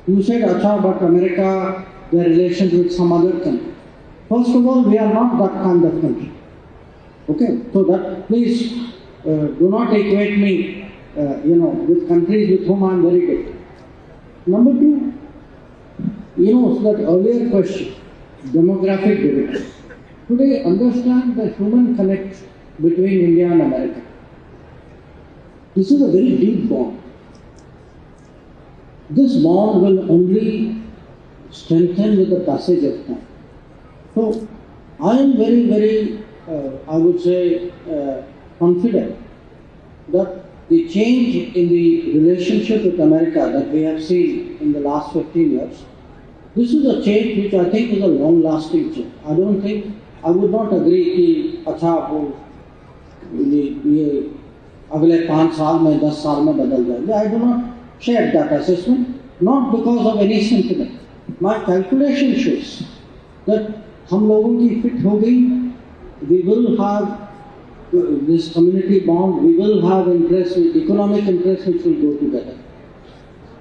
you said, Acha, but America, their relations with some other country. First of all, we are not that kind of country. Okay, so that please do not equate me, with countries with whom I am very good. Number two, so that earlier question, demographic dividend. Today, understand the human connect between India and America. This is a very deep bond. This bond will only strengthen with the passage of time. So, I am very, very, I would say, confident that the change in the relationship with America that we have seen in the last 15 years, this is a change which I think is a long-lasting change. I would not agree कि अच्छा वो ये अगले 5 साल में 10 साल में बदल जाएगा. I do not share that assessment, not because of any sentiment. My calculation shows that हम लोगों की fit हो गई, we will have this community bond, we will have interest, economic interest which will go together.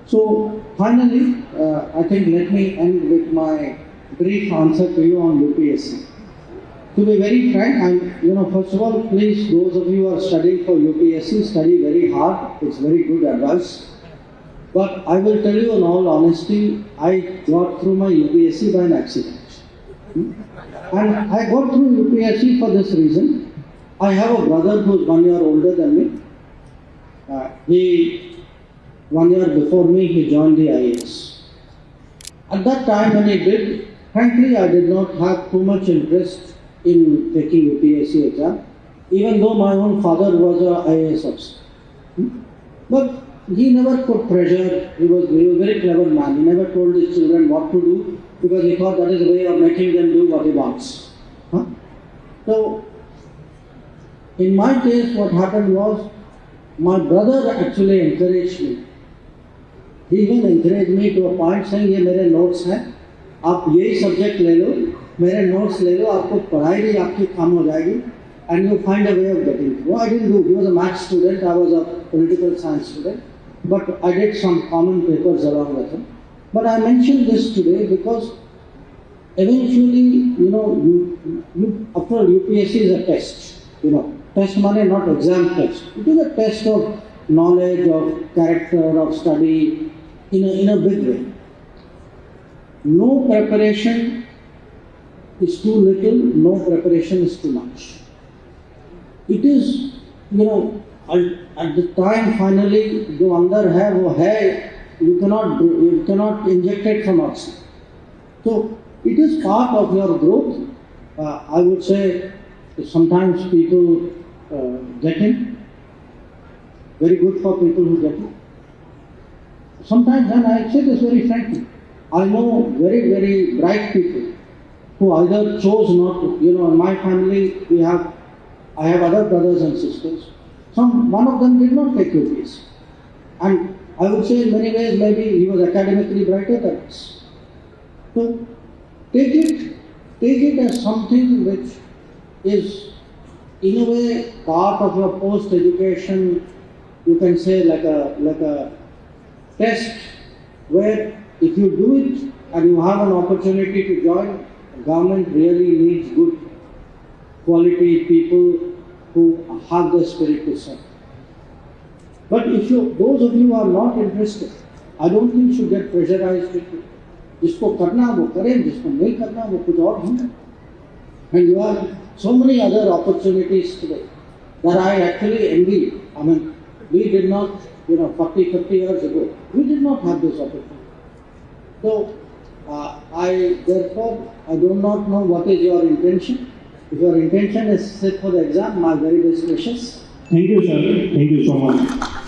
So finally, I think let me end with my brief answer to you on UPSC. To be very frank, first of all, please, those of you who are studying for UPSC, study very hard. It's very good advice. But I will tell you in all honesty, I got through my UPSC by an accident. And I got through UPSC for this reason. I have a brother who is 1 year older than me. 1 year before me, he joined the IAS. At that time when he did, frankly, I did not have too much interest in taking UPSC exam, even though my own father was a IAS officer. But he never put pressure. He was a very clever man. He never told his children what to do because he thought that is a way of making them do what he wants. So, in my case, what happened was, my brother actually encouraged me. He even encouraged me to a point saying, ये मेरे notes हैं, आप यही subject ले लो, मेरे notes ले लो, आपको पढ़ाई भी आपकी काम हो जाएगी, and you find a way of getting through. I didn't do. He was a math student, I was a political science student, but I did some common papers along with him. But I mentioned this today because eventually, after all, UPSC is a test. Test money, not exam test. It is a test of knowledge, of character, of study in a big way. no preparation is too little, no preparation is too much. It is, at the time finally, जो अंदर है वो है, you cannot inject it from outside. So it is part of your growth. I would say sometimes people get in. Very good for people who get in. Sometimes, and I say this very frankly, I know very, very bright people who either chose not to. In my family, I have other brothers and sisters. One of them did not take UPSC. And I would say in many ways maybe he was academically brighter than us. So take it as something which is in a way part of your post-education, you can say like a test where if you do it and you have an opportunity to join, government really needs good quality people who have the spirit to serve. But if those of you who are not interested, I don't think you should get pressurized into it. जिसको करना वो करें, जिसको नहीं करना वो कुछ और ढूंढे. And you have so many other opportunities today that I actually envy. I mean, we did not, 40, 50 years ago, we did not have this opportunity. So, therefore, I do not know what is your intention. If your intention is to sit for the exam, my very best wishes.
Thank you, sir. Thank you so much.